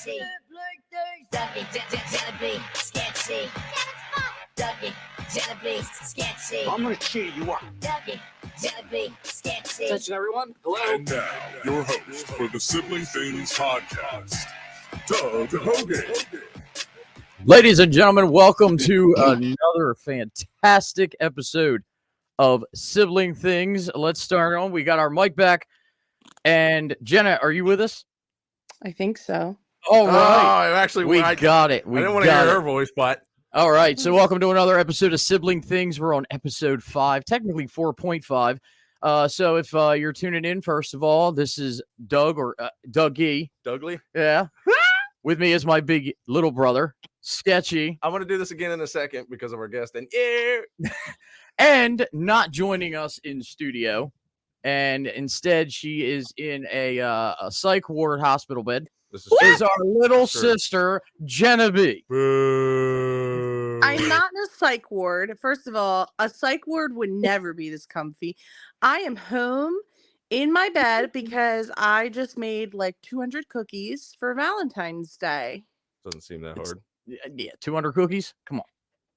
Sketchy. Douggie, Jennabee Sketchy. Douggie, Jennabee Sketchy. I'm gonna cheer you up. Douggie, Jennabee Sketchy. Attention, everyone. Hello. And now, your host for the Sibling Things podcast, Doug Hogan. Ladies and gentlemen, welcome to another fantastic episode of Sibling Things. Let's start on. We got our mic back. And Jenna, are you with us? I think so. All right. Oh, actually, We got it. I didn't want to hear her voice, but All right. So welcome to another episode of Sibling Things. We're on episode 5, technically 4.5. So if you're tuning in, first of all, this is Doug or Douggie. Douglie. Yeah. With me is my big little brother, Sketchy. I'm going to do this again in a second because of our guest. And yeah. And not joining us in studio. And instead, she is in a psych ward hospital bed. This Is our little sister, Jennabee. Boo. I'm not in a psych ward. First of all, a psych ward would never be this comfy. I am home in my bed because I just made like 200 cookies for Valentine's Day. Doesn't seem that hard. Yeah, 200 cookies? Come on.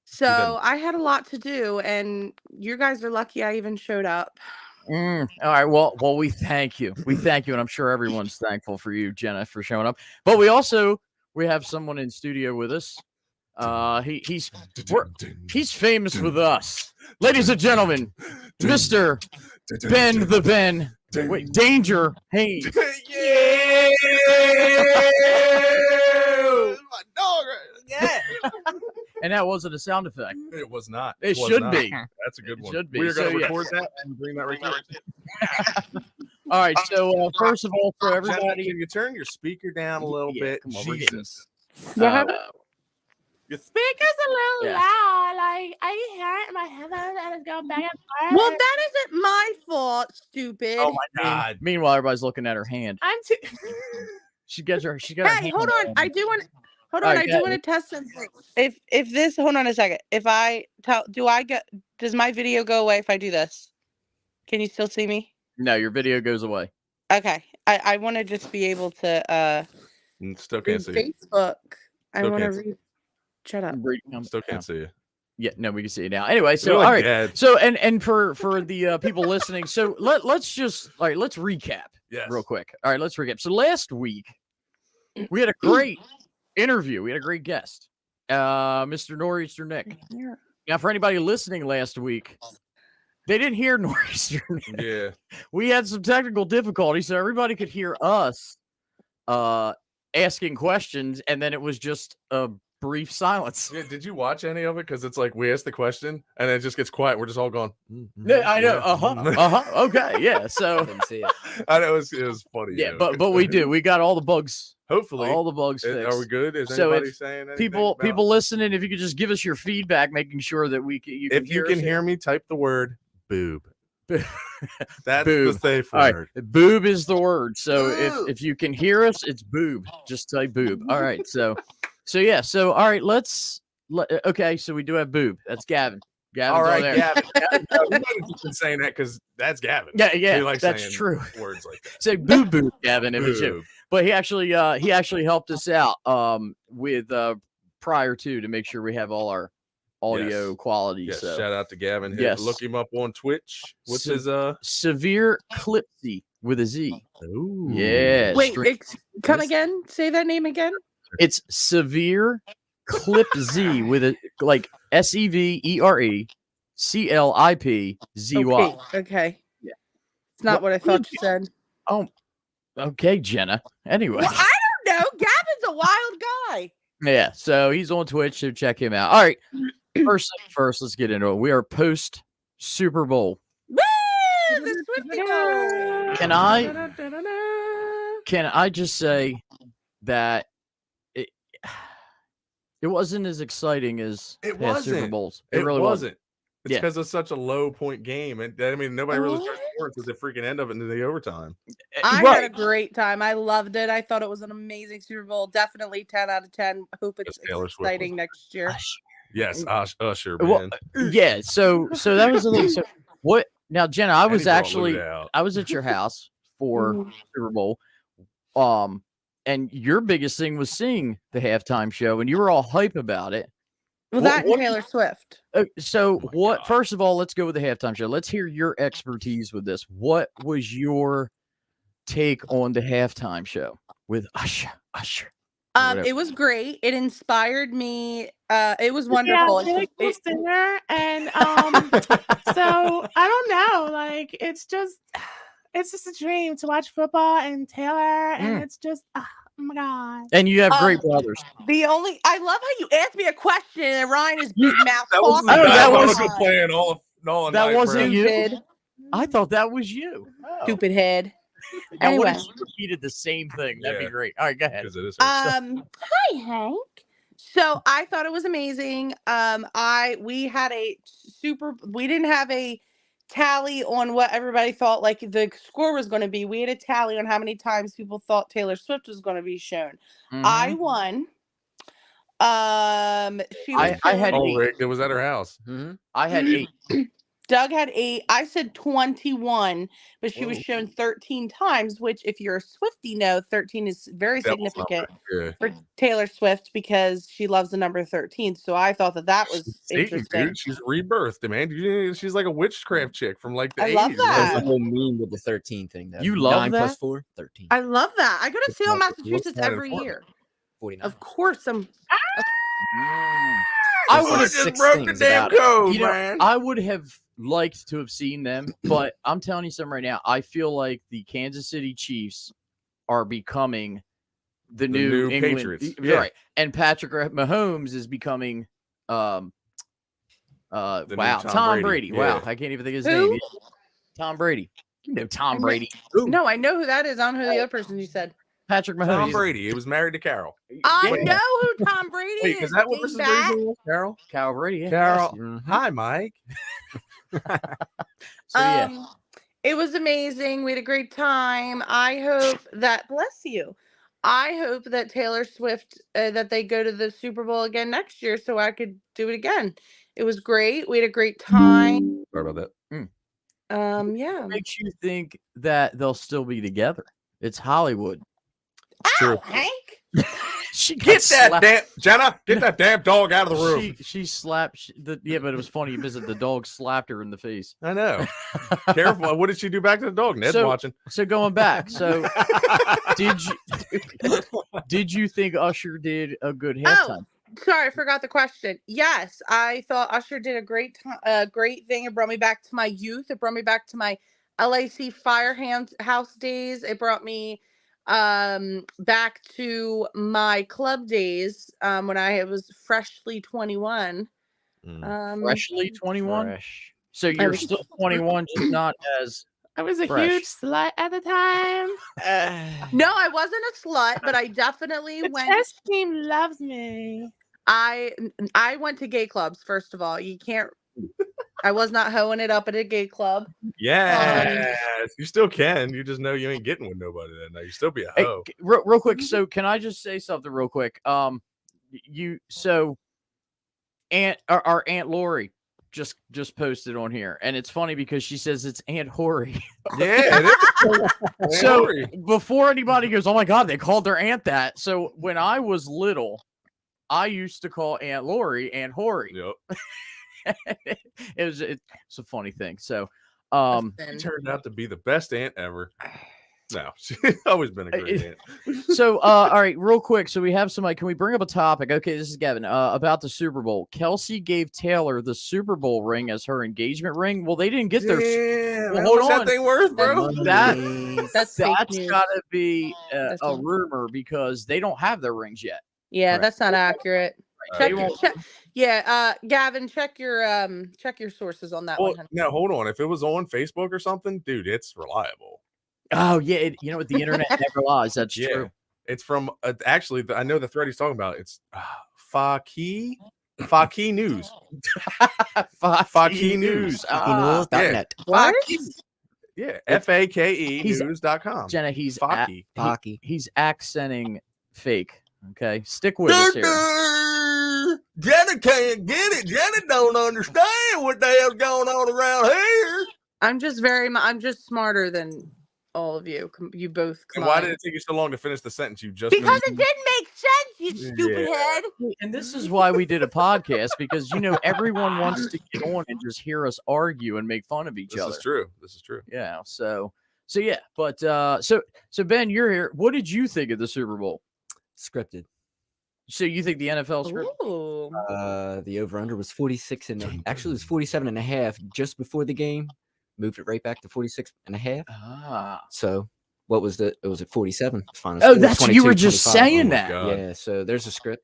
So I had a lot to do, and you guys are lucky I even showed up. All right. Well, we thank you. We thank you, and I'm sure everyone's thankful for you, Jenna, for showing up. But we have someone in studio with us. He's famous with us, ladies and gentlemen, Mr. Ben the Ben. Wait, Danger Haynes. Yeah. My dog. Yeah. And that wasn't a sound effect. It was not. It was should not. be. That's a good one. Should be. We're going So, to yeah. record that and bring that right there. All right. So first of all, for Jenna, everybody, can you turn your speaker down a little bit? come on, we're getting- Jesus. What happened? Your Speaker's a little Yeah. loud. Like I can hear it in my headphones and it's going back and forth. Well, that isn't my fault, stupid. Oh my God. Meanwhile, everybody's looking at her hand. I'm too. She got her Hey, hold on. I do want All right, I go do want to test something. If this, hold on a second. If I does my video go away if I do this? Can you still see me? No, your video goes away. Okay. I want to just be able to Still read can't see you. Facebook. I Still want to can't see read. Shut up. Still can't see you. Yeah, no, we can see it now. Anyway, so You're like all right. dead. So and for the people listening, so let's recap Yes. real quick. All right, let's recap. So last week we had a great interview. We had a great guest, Mr. Nor'easter Nick. Yeah. Now, for anybody listening last week, they didn't hear Nor'easter Nick. Yeah. We had some technical difficulties, so everybody could hear us asking questions, and then it was just a brief silence. Yeah, did you watch any of it? Because it's like we asked the question and then it just gets quiet. We're just all going. Yeah, I know. Okay, yeah. So Didn't see it. I know it was funny. yeah, though. but we do. We got all the bugs. Hopefully, All the bugs are fixed. we good? Is So anybody if saying anything People about- listening, if you could just give us your feedback, making sure that we can. If you can hear me, type the word boob. That's Boob. the safe All right, word. boob is the word. So Boob. if you can hear us, it's boob. Just type boob. All right. So yeah. So all right. Okay. So we do have boob. That's Gavin. Gavin's All right, there. Gavin. We might have just been saying that because that's Gavin. Yeah. He likes That's saying true. Words like that. Say boob, Gavin, if it's you. Boob. But he actually helped us out with prior to make sure we have all our audio Yes. quality. Yes, So shout out to Gavin. Yes. Look him up on Twitch. What's Se- his Severe Clipsy with a Z. Ooh. Yeah. Wait, string- come Yes. again? Say that name again. It's Severe Clip Z with a like SEVERECLIPZY. Okay. Yeah. It's not what I thought you said. Oh, okay, Jenna. Anyway, Well, I don't know. Gavin a wild guy. Yeah, so he's on Twitch, so check him out. All right, first thing first, let's get into it. We are post Super Bowl. Woo! The Swifty Bowl. Can I just say that it wasn't as exciting as It past Super wasn't. Bowls. It really wasn't. It's Yeah. because it's such a low point game. And I mean, nobody really starts What? scoring until the freaking end of it into the overtime. I Right. had a great time. I loved it. I thought it was an amazing Super Bowl. Definitely 10 out of 10. Hope it's Yes, Taylor Swift exciting next year. Yes, Usher, Well, man. yeah, so that was the thing. So what now, Jenna? I And was he brought actually Luda out. I was at your house for Mhm. Super Bowl. and your biggest thing was seeing the halftime show, and you were all hype about it. Well, What- that and what- Taylor Swift. So Oh my what? God. First of all, let's go with the halftime show. Let's hear your expertise with this. What was your take on the halftime show with Usher? Whatever. It was great. It inspired me. It was Yeah, wonderful. really cool It- singer, and so I don't know. Like it's just a dream to watch football and Taylor, and it's just oh my god. And you have great brothers. I love how you asked me a question and Ryan is big mouth That was the talking. Oh, that was- diabolical plan all That night, wasn't bro. you? Stupid, I thought that was you. stupid head. And what Anyway. if you repeated the same thing? That'd be Yeah. great. All right, go ahead. 'Cause it is her. Hi Hank. So I thought it was amazing. We didn't have a tally on what everybody thought like the score was going to be. We had a tally on how many times people thought Taylor Swift was going to be shown. I Mhm. won. She was I had shown- Oh, eight. Rick, it was at her house. I had 8. Doug had 8. I said 21, but she was Whoa. shown 13 times, which if you're a Swiftie know, 13 is very Devil's significant Yeah. for Taylor Swift because she loves the number 13. So I thought that was Satan, interesting. dude. She's rebirthed, man. She's like a witchcraft chick from like the I 80s. love man. that. There's a whole meme with the 13 thing. Though. You love 9 that? plus 4, 13. I love that. I go to It's Salem, not- Massachusetts not every important. year. 49. Of course, I There's would have like 6 things about it. code, You know, I would have liked to have seen them, but I'm telling you something right now. I feel like the Kansas City Chiefs are becoming the new England, Patriots. Yeah. right? And Patrick Mahomes is becoming, new wow, Tom Tom Brady. Brady. Yeah. Wow, I can't even think of his Who? name. Tom Brady. You know Tom I Brady. no, I know who that is. I don't know who the other person you said. Patrick Mahomes. Tom He's- Brady. He was married to Carol. I Wait, know who Tom Brady Wait, is. is that what Big Mrs. fat. Brady was? Carol? Carol Brady. Yeah. Carol. Yes. Hi, Mike. So yeah. It was amazing. We had a great time. I hope that bless you. I hope that Taylor Swift that they go to the Super Bowl again next year so I could do it again. It was great. We had a great time. Sorry about that. Yeah. What makes you think that they'll still be together? It's Hollywood. Ow, Hank. She Get that slapped- damn Jenna. Get that damn dog out of the room. She slapped yeah, but it was funny because the dog slapped her in the face. I know. Careful. What did she do back to the dog? Ned's So- watching. So going back, so did you think Usher did a good halftime? Sorry, I forgot the question. Yes, I thought Usher did a great thing. It brought me back to my youth. It brought me back to my LAC Firehouse days. It brought me back to my club days when I was freshly 21. Freshly 21. Fresh. So you're was- still 21, just not as I was a Fresh. huge slut at the time. No, I wasn't a slut, but I definitely The went. chess team loves me. I went to gay clubs. First of all, you can't. I was not hoeing it up at a gay club. Yes. You still can. You just know you ain't getting with nobody that night. You still be a Hey, hoe. real quick. So can I just say something real quick? Our Aunt Lori just posted on here, and it's funny because she says it's Aunt Hori. Yeah, it is. So Lori. before anybody goes, oh my God, they called their aunt that. So when I was little, I used to call Aunt Lori Aunt Hori. Yep. It's a funny thing. So She turned out to be the best aunt ever. No, she's always been a great aunt. So, all right, real quick. So we have somebody. Can we bring up a topic? Okay, this is Gavin. About the Super Bowl. Kelsey gave Taylor the Super Bowl ring as her engagement ring. Well, they didn't get their. Yeah, Well, man, hold what's on. that thing worth, bro? That's fake That's news. got to be That's a not- rumor because they don't have their rings yet. Yeah, Correct. that's not accurate. They Check, won't- Gavin, check your sources on that Well, one. Honey. now hold on. If it was on Facebook or something, dude, it's reliable. Oh yeah, you know what? The internet never lies. That's Yeah. true. It's from actually. I know the thread he's talking about. It's Faki News. Faki News. Ah, Net. What? Yeah, FAKE He's- news.com. Jenna, he's Faki. Hockey. he's accenting fake. Okay, stick with us here. Jenna can't get it. Jenna don't understand what the hell's going on around here. I'm just smarter than all of you. You both. And why did climbed. it take you so long to finish the sentence you just Because finished? it didn't make sense, you stupid Yeah. head. And this is why we did a podcast, because everyone wants to get on and just hear us argue and make fun of each This other. is true. This is true. Yeah. So yeah. But so Ben, you're here. What did you think of the Super Bowl? Scripted. So you think the NFL script? Ooh. The over-under was 46 and actually it was 47 and a half just before the game. Moved it right back to 46 and a half. Ah. So what was it was at 47. Final Oh, score, that's you 22, were just 25. saying my that. God. Yeah, so there's a script.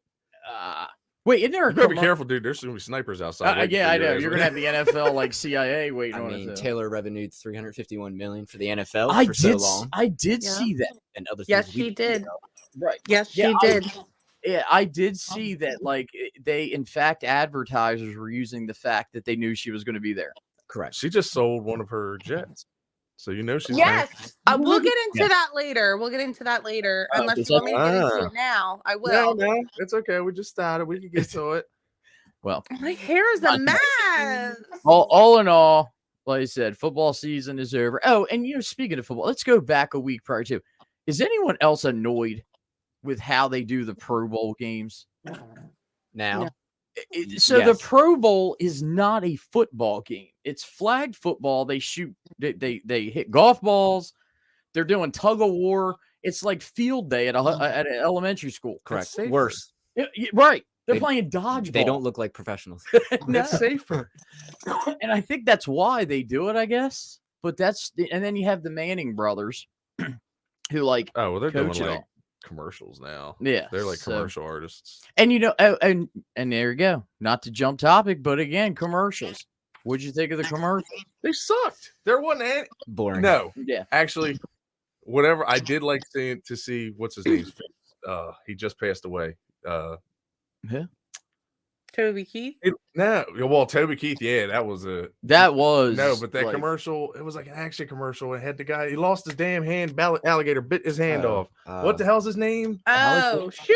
Wait, isn't there a You better be commer- careful, dude. There's gonna be snipers outside. waiting yeah, for I your know. ass. You're gonna have the NFL like CIA waiting I on mean, it. too. Taylor revenued 351 million for the NFL I for did. so long, I did Yeah. see that. and other things. Yes, we she didn't did. know. Right. Yes, Yeah, she did. Yeah, I did see that. Like they, in fact, advertisers were using the fact that they knew she was going to be there. Correct. She just sold one of her jets, so she's Yes, we'll get into Yeah. that later. We'll get into that later. Oh, Unless does you want me to get into Ah. it now, I will. No, it's okay. We just started. We can get to it. Well, My hair is a mess. all in all, like I said, football season is over. Oh, and speaking of football, let's go back a week prior to. Is anyone else annoyed with how they do the Pro Bowl games? Now, So the Yes. Pro Bowl is not a football game. It's flag football. They shoot, they hit golf balls. They're doing tug of war. It's like field day at an elementary school. correct. safer. Worse. Right. They're They- playing dodgeball. They don't look like professionals. No. It's safer. And I think that's why they do it, I guess. But and then you have the Manning brothers who like Oh well, they're coach doing it like all. commercial now. Yeah. They're like so- commercial artists. And and there you go. Not to jump topic, but again, commercials. What'd you think of the commercials? They sucked. There wasn't any. Boring. No, Yeah. actually, whatever. I did like to see what's his name's face. He just passed away. Toby Keith. Well, Toby Keith. Yeah, that was That was but that like, commercial. It was like an action commercial. It had the guy. He lost his damn hand. Alligator bit his hand off. What the hell's his name? Oh, Shooter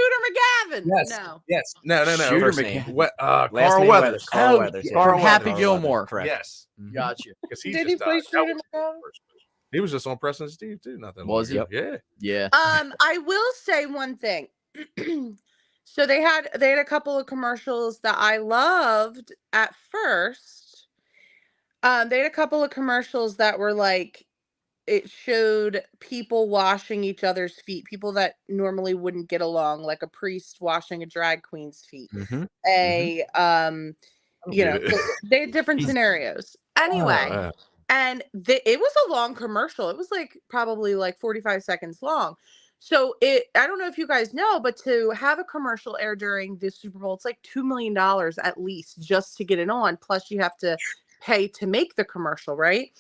McGavin. Yes. No. Yes. No. Shooter First McGavin. name. What? Last Carl name Weathers. Carl Oh, Weathers. from Carl Happy Weathers. Gilmore. Correct. Yes. Gotcha. Because he Did just he play died. That Shooter was- McGavin? He was just on Preston and Steve too. Nothing. Was he? Yeah. Yeah. I will say one thing. So they had a couple of commercials that I loved at first. They had a couple of commercials that were like, it showed people washing each other's feet, people that normally wouldn't get along, like a priest washing a drag queen's feet. Mhm. They had different scenarios. Anyway, and it was a long commercial. It was like probably like 45 seconds long. So I don't know if you guys know, but to have a commercial air during the Super Bowl, it's like $2 million at least just to get it on. Plus you have to pay to make the commercial, right?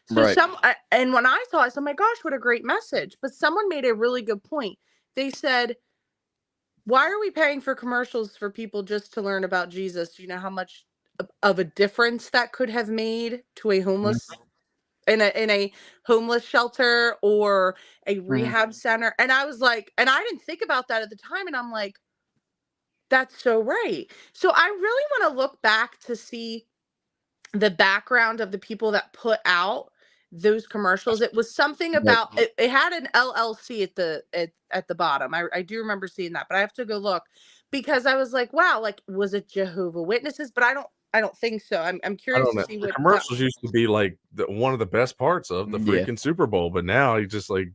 So Right. and when I saw it, I said, oh my gosh, what a great message. But someone made a really good point. They said, why are we paying for commercials for people just to learn about Jesus? Do you know how much of a difference that could have made to a homeless in a homeless shelter or a rehab center? And I was like, and I didn't think about that at the time. And I'm like, that's so right. So I really want to look back to see the background of the people that put out those commercials. It was something about it had an LLC at the bottom. I do remember seeing that, but I have to go look because I was like, wow, like was it Jehovah Witnesses? But I don't think so. I'm I curious don't to know. see The what commercials used to be like one of the best parts of the freaking Super Bowl, but now you just like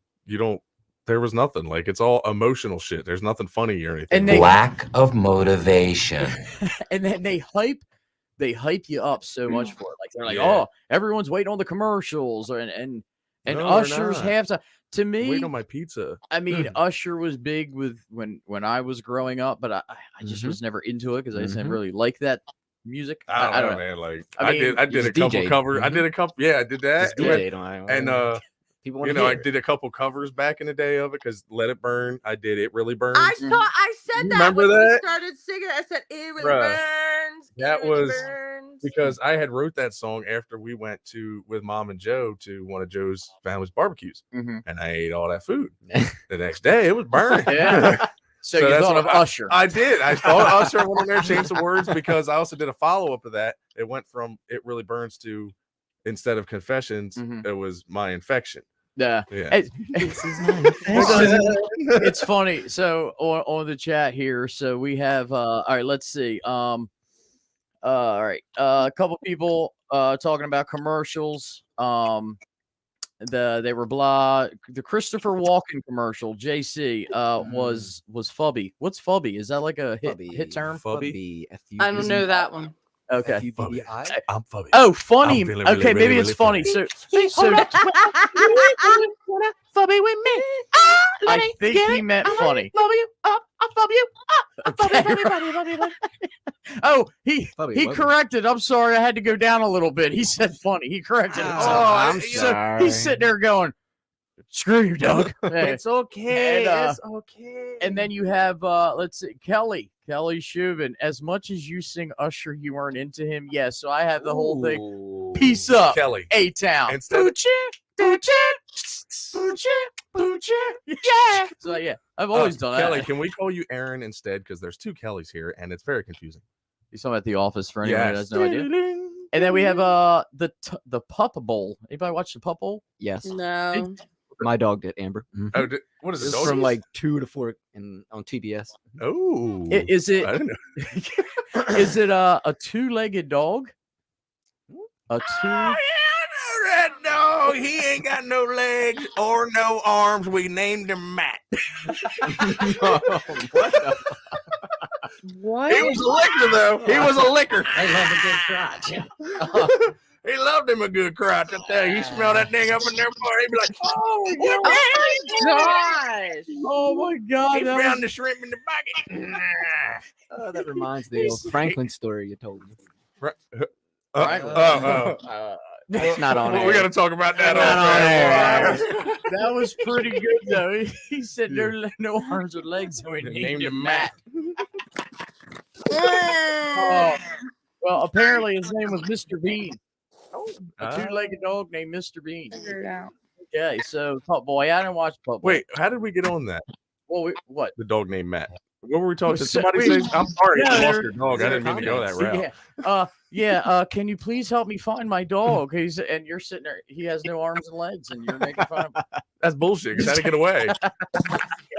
there was nothing. Like it's all emotional shit. There's nothing funny or anything. And they Lack of motivation. and then they hype you up so much for it. Like they're like, Yeah. oh, everyone's waiting on the commercials and No, they're Usher's not. halftime. To me, Waiting on my pizza. I mean, Usher was big with when I was growing up, but I just was never into it because I just didn't really like that music. I don't know, man. Like I mean, I did he's a couple DJ'd. covers. I did a couple. Yeah, I did that. Just DJ'd on it. And people you want know, to I hear it. did a couple covers back in the day of it because Let It Burn. I did It Really Burns. I said that Remember when we that? started singing. I said it really Bruh, burns. that it really was burns. because I had wrote that song after we went with Mom and Joe to one of Joe's family's barbecues, and I ate all that food. The next day, it was burned. Yeah. So you that's thought what of Usher. I did. I thought Usher. I went on there, changed the words because I also did a follow up to that. It went from It Really Burns to instead of Confessions, it was My Infection. Yeah. Yeah. This is It's funny. So on the chat here, so we have all right, let's see. All right. A couple people talking about commercials. They were blah. The Christopher Walken commercial, JC, was Fubby. What's Fubby? Is that like a hit term? Fubby? I don't know that one. Okay. F-U-B-B-I? I'm Fubby. Oh, funny. I'm really, Okay, really, maybe really, it's funny. really So, Hold up. Wanna fubby with me? Let I me think get he it. meant I'll funny. Fubby you up. I'll fubby you up. I'll Okay, fubby you. Oh, he Fubby, Wubby. corrected. I'm sorry, I had to go down a little bit. He said funny. He corrected it. I'm So sorry. he's sitting there going, "Screw you, Doug." Hey. It's okay. And, It's okay. And then you have let's see, Kelly Shubin. As much as you sing Usher, you weren't into him. Yeah, so I have the whole thing. Ooh. Peace up, Kelly. A-Town. Instead of- Yeah. So yeah, I've always done Kelly, that. can we call you Aaron instead? Because there's 2 Kellys here, and it's very confusing. He's talking about The Office for anyone who Yes. has no idea. And then we have the Pup Bowl. Anybody watch the Pup Bowl? Yes. No. My dog did, Amber. Oh, what is It's it? from Doggies? like 2 to 4 on TBS. Oh, Is it I didn't know. is it a two-legged dog? A two? Oh, yeah, I know that dog. He ain't got no legs or no arms. We named him Matt. What? He was a licker, though. He was a licker. I love a good crotch. He loved him a good crotch. I tell you, he smelled that thing up in there before. He'd be like, "Oh, Oh my gosh. Oh my God! he that found was- the shrimp in the bucket." Oh, that reminds me of Franklin story you told me. That's not on Well, air. we got to talk about that Not off on air. that was pretty good though. He said no arms or legs, so we They named him Matt. Oh, well, apparently his name was Mr. Bean. A Ah. two-legged dog named Mr. Bean. Figure it out. Okay, so Pup Boy. I didn't watch Pup Boy. Wait, how did we get on that? Well, what? The dog named Matt. What were we talking? Did So- somebody we- say? I'm sorry, Yeah, I lost there- your dog. I didn't mean to go that route. Yeah. Can you please help me find my dog? And you're sitting there. He has no arms and legs, and you're making fun of him. That's bullshit. 'Cause how to get away?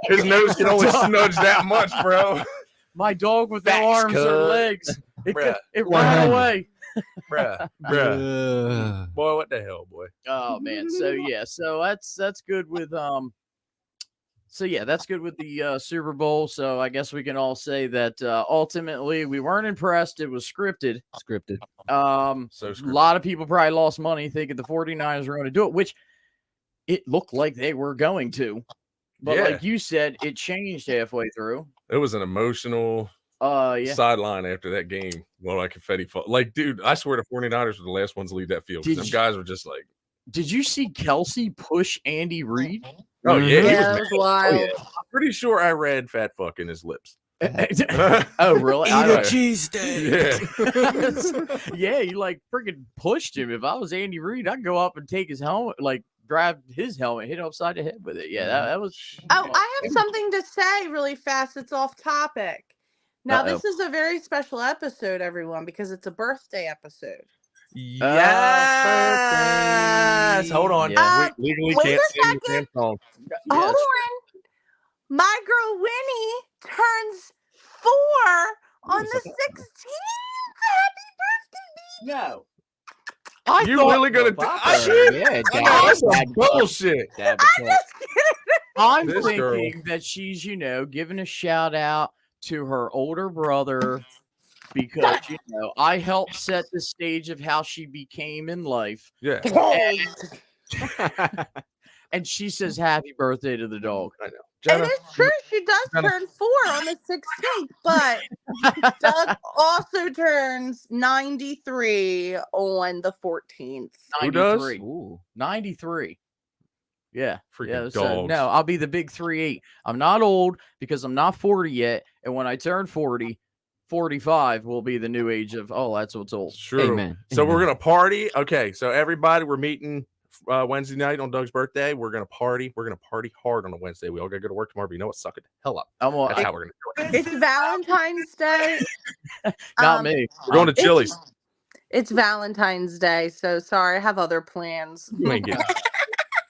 His nose can only snudge that much, bro. My dog with no Facts, arms or cuz. legs. Bruh. It ran 100. away. Bruh. Boy, what the hell, boy? Oh man. So yeah. So that's good with So yeah, that's good with the Super Bowl. So I guess we can all say that ultimately we weren't impressed. It was scripted. Scripted. So A lot of people probably lost money thinking the 49ers were going to do it, which it looked like they were going to. But Yeah. like you said, it changed halfway through. It was an emotional Yeah. sideline after that game. Well, like confetti fall. Like, dude, I swear the 49ers were the last ones to leave that field. 'Cause Did them you- guys were just like, Did you see Kelsey push Andy Reid? oh, yeah. He Yeah, was it was wild. I'm pretty sure I read fat fuck in his lips. Oh, really? I don't- Yeah. Yeah, you like freaking pushed him. If I was Andy Reid, I'd go up and take his helmet, like grab his helmet, hit him upside the head with it. Yeah, that was. Oh, I have something to say really fast. It's off topic. Now, Uh-oh. this is a very special episode, everyone, because it's a birthday episode. Yes. Hold on. Yeah. We legally Wait can't a sing the second. damn song. Hold Yes. on. My girl Winnie turns 4 on the 16th. Happy birthday, No. You really gonna? Yeah, That's some bullshit. dab I'm just kidding. I'm This thinking girl. that she's, giving a shout out to her older brother because, I helped set the stage of how she became in life. Yeah. And she says, happy birthday to the dog. It Jenna, is true. She does Jenna- turn 4 on the 16th, but Doug also turns 93 on the 14th. Who does? 93. Ooh. 93. Yeah. Freaking Yeah. So, dogs. no, I'll be the big 3-8. I'm not old because I'm not 40 yet. And when I turn 40, 45 will be the new age of, oh, that's what's old. True. Amen. So we're Amen. gonna party. Okay, so everybody, we're meeting Wednesday night on Doug's birthday. We're gonna party. We're gonna party hard on a Wednesday. We all gotta go to work tomorrow. But you know what? Suck it the hell up. I'm That's on, how we're gonna do it. It's Valentine's Day. not Um, me. We're going to it's- Chili's. It's Valentine's Day, so sorry, I have other plans. You ain't getting.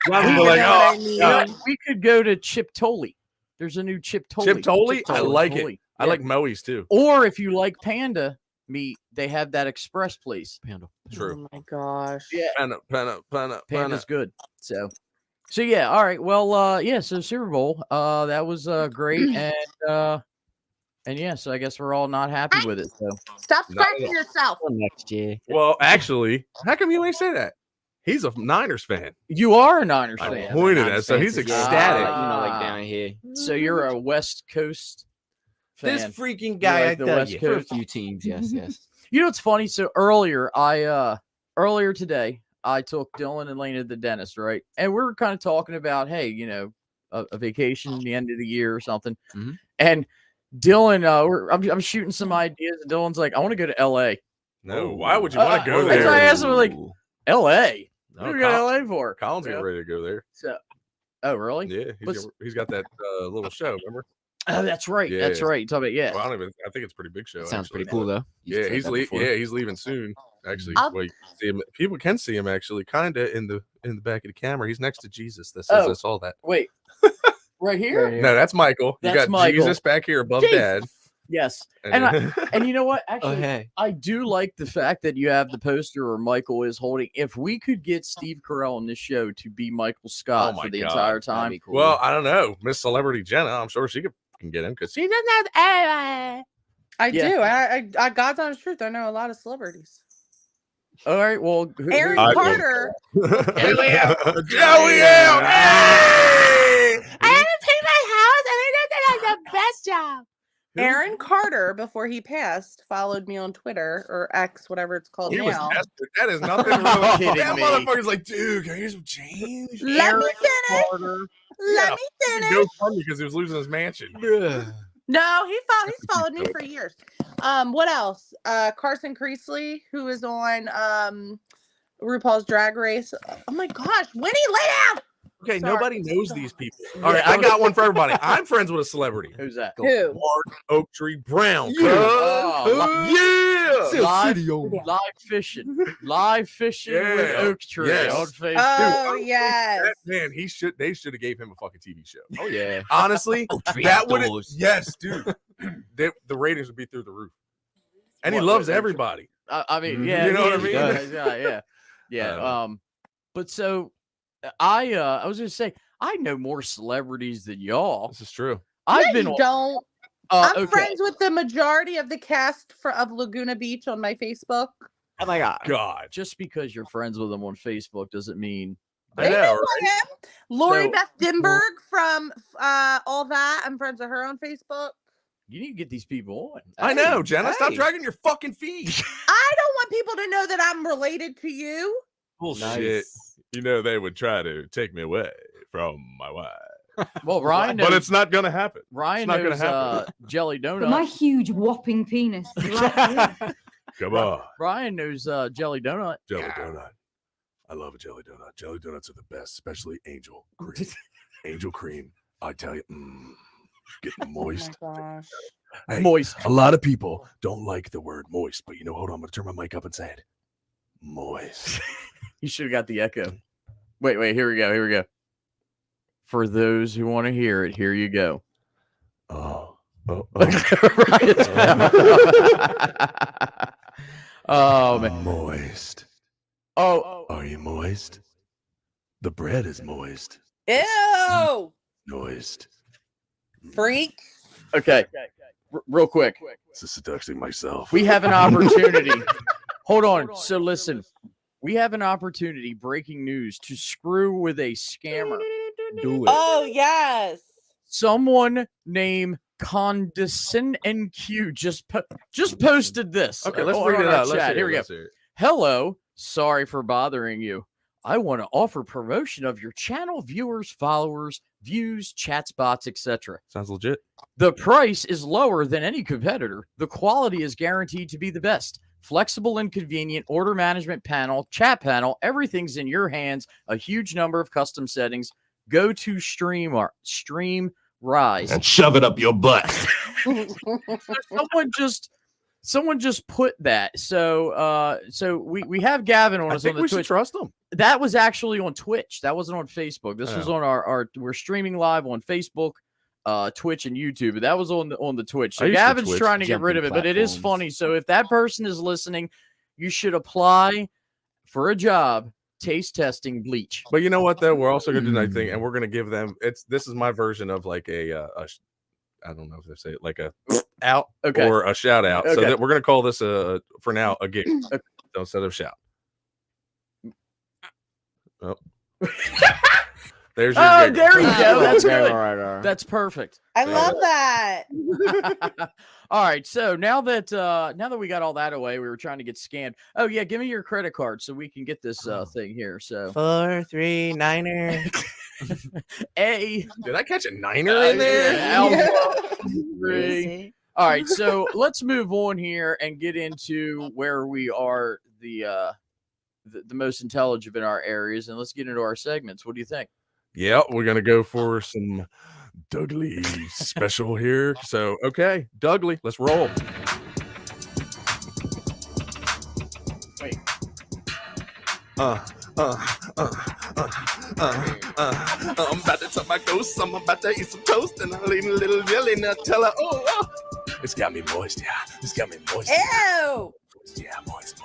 Rather You than know like, what oh, I mean? God. We could go to Chip Tolly. There's a new Chip Tolly. Chip Tolly? I like it. Tolly. I like Moe's too. Or if you like panda meat, they have that express place. Panda. True. Oh my gosh. Yeah. Panda. Panda's good. So yeah, all right. Well, yeah, so Super Bowl, that was great, and yeah, so I guess we're all not happy with it. So Stop Not at scratching all. yourself. Next year. Well, actually, how come you ain't say that? He's a Niners fan. you are a Niners I fan. pointed at, Niners so fans he's is, yeah, ecstatic. you know, like down here. So you're a West Coast fan. This freaking You guy, like I the tell West you. For a Coast? few teams, yes, yes. You know what's funny? So earlier today, I took Dylan and Lane to the dentist, right? And we were kind of talking about, hey, you know, a vacation, the end of the year or something. Mhm. And Dylan, I'm shooting some ideas, and Dylan's like, I want to go to L.A. No, why would you want to go that's there? why I asked him, like, L.A. No, What are we going to L.A. for? Colin's You getting know? ready to go there. So, oh, really? Yeah, he's got that little show. Remember? Oh, that's right. Yeah. That's right. You talk about Well, I think it's a pretty big show. That sounds actually. pretty cool though. You've Yeah, said he's that leaving. before. Yeah, he's leaving soon. Actually, I'll- well, you can see him. People can see him actually, kind of in the back of the camera. He's next to Jesus. That says Oh. I saw that. Wait, right here? Right here. No, that's Michael. That's you got Michael. Jesus back here above Jesus. Dad. Yes. And you know what? Oh, Actually, hey. I do like the fact that you have the poster where Michael is holding. If we could get Steve Carell on this show to be Michael Scott Oh my for the God, entire That'd time, be cool. Well, I don't know, Miss Celebrity Jenna. I'm sure she can get him because She doesn't have anybody. I Yeah. do. I God's honest truth. I know a lot of celebrities. all right. Well, Aaron I- Carter. Joey out. I haven't paid my house, and I did like the best job. Aaron Carter, before he passed, followed me on Twitter or X, whatever it's called He was now. desperate. That is nothing You're really. kidding That me. motherfucker's like, dude, can I get some change? Let me finish. Carter. Let me finish. Go fund because he was losing his mansion. No, he's followed me for years. What else? Carson Creasley, who is on RuPaul's Drag Race. Oh my gosh, Winnie, lay down. Okay, Sorry. nobody knows these people. All right, I got one for everybody. I'm friends with a celebrity. Who's that? Who? Mark Oak Tree Brown. Yeah. Oh, Yeah. Live fishing with Yeah. Oak Tree Yes. on Facebook. Oh Dude, yes. That man, they should have gave him a fucking TV show. Oh yeah. Honestly, Tree that would outdoors. yes, dude. The ratings would be through the roof. And he What, loves Oak Tree? everybody. I mean, Mhm. yeah, You know what I he mean? does. Yeah. But so I was gonna say I know more celebrities than y'all. This is true. I've No, been you don't. I'm okay. friends with the majority of the cast of Laguna Beach on my Facebook. Oh my god. God. Just because you're friends with them on Facebook doesn't mean I They know, know right? I am. Lori So- Beth Dimberg from All That. I'm friends with her on Facebook. you need to get these people on. I know, Jenna. Stop hey. dragging your fucking feet. I don't want people to know that I'm related to you. Bullshit. Nice. You know they would try to take me away from my wife. Well, Ryan knows, But it's not gonna happen. Ryan not gonna knows happen. Jelly But my Donut. huge whopping penis. is like you. Come on. Ryan knows Jelly Donut. Jelly donut. I love a jelly donut. Jelly donuts are the best, especially angel cream. Angel cream. I tell you, getting moist. Oh my gosh. Hey, Moist. a lot of people don't like the word moist, but you know, hold on, I'm gonna turn my mic up and say it. Moist. You should have got the echo. Wait, here we go. For those who want to hear it, here you go. Oh. Oh man. Moist. Oh, Are you moist? The bread is moist. Ew. Moist. Freak. okay. Real quick. This is actually myself. We have an opportunity. Hold on. So listen, we have an opportunity. Breaking news to screw with a scammer. Do it. Oh yes. Someone named Condescend NQ just posted this. Okay, let's Hold read on it our out. Let's chat. hear Here it, we go. let's hear it. Hello, sorry for bothering you. I want to offer promotion of your channel viewers, followers, views, chat spots, etc. Sounds legit. The price is lower than any competitor. The quality is guaranteed to be the best. Flexible and convenient order management panel, chat panel, everything's in your hands. A huge number of custom settings. Go to Stream Rise. And shove it up your butt. Someone just put that. So we have Gavin on I us think on the we should Twitch. trust them. that was actually on Twitch. That wasn't on Facebook. This was on our we're streaming live on Facebook, Twitch, and YouTube. But that was on the Twitch. So Gavin's trying to get rid of it, but it is funny. So if that person is listening, you should apply for a job taste testing bleach. But you know what though? We're also gonna do another thing, and we're gonna give them. This is my version of like I don't know if they say it like a out or a shout out. So that we're gonna call this for now a gig instead of shout. Oh. There's your oh, giggle. there you go. That's Okay, good. all right. That's perfect. I love that. All right, so now that we got all that away, we were trying to get scanned. Oh yeah, give me your credit card so we can get this thing here. So 4, 3, 9er. A. Did I catch a niner in there? Alpha, 3. All right, so let's move on here and get into where we are the most intelligent in our areas, and let's get into our segments. What do you think? Yeah, we're gonna go for some Douglie special here. So okay, Douglie, let's roll. Wait. I'm about to tell my ghost, I'm about to eat some toast, and I'll eat a little jelly Nutella. Oh, It's got me moist, yeah. It's got me moist. Ew. Yeah, moist.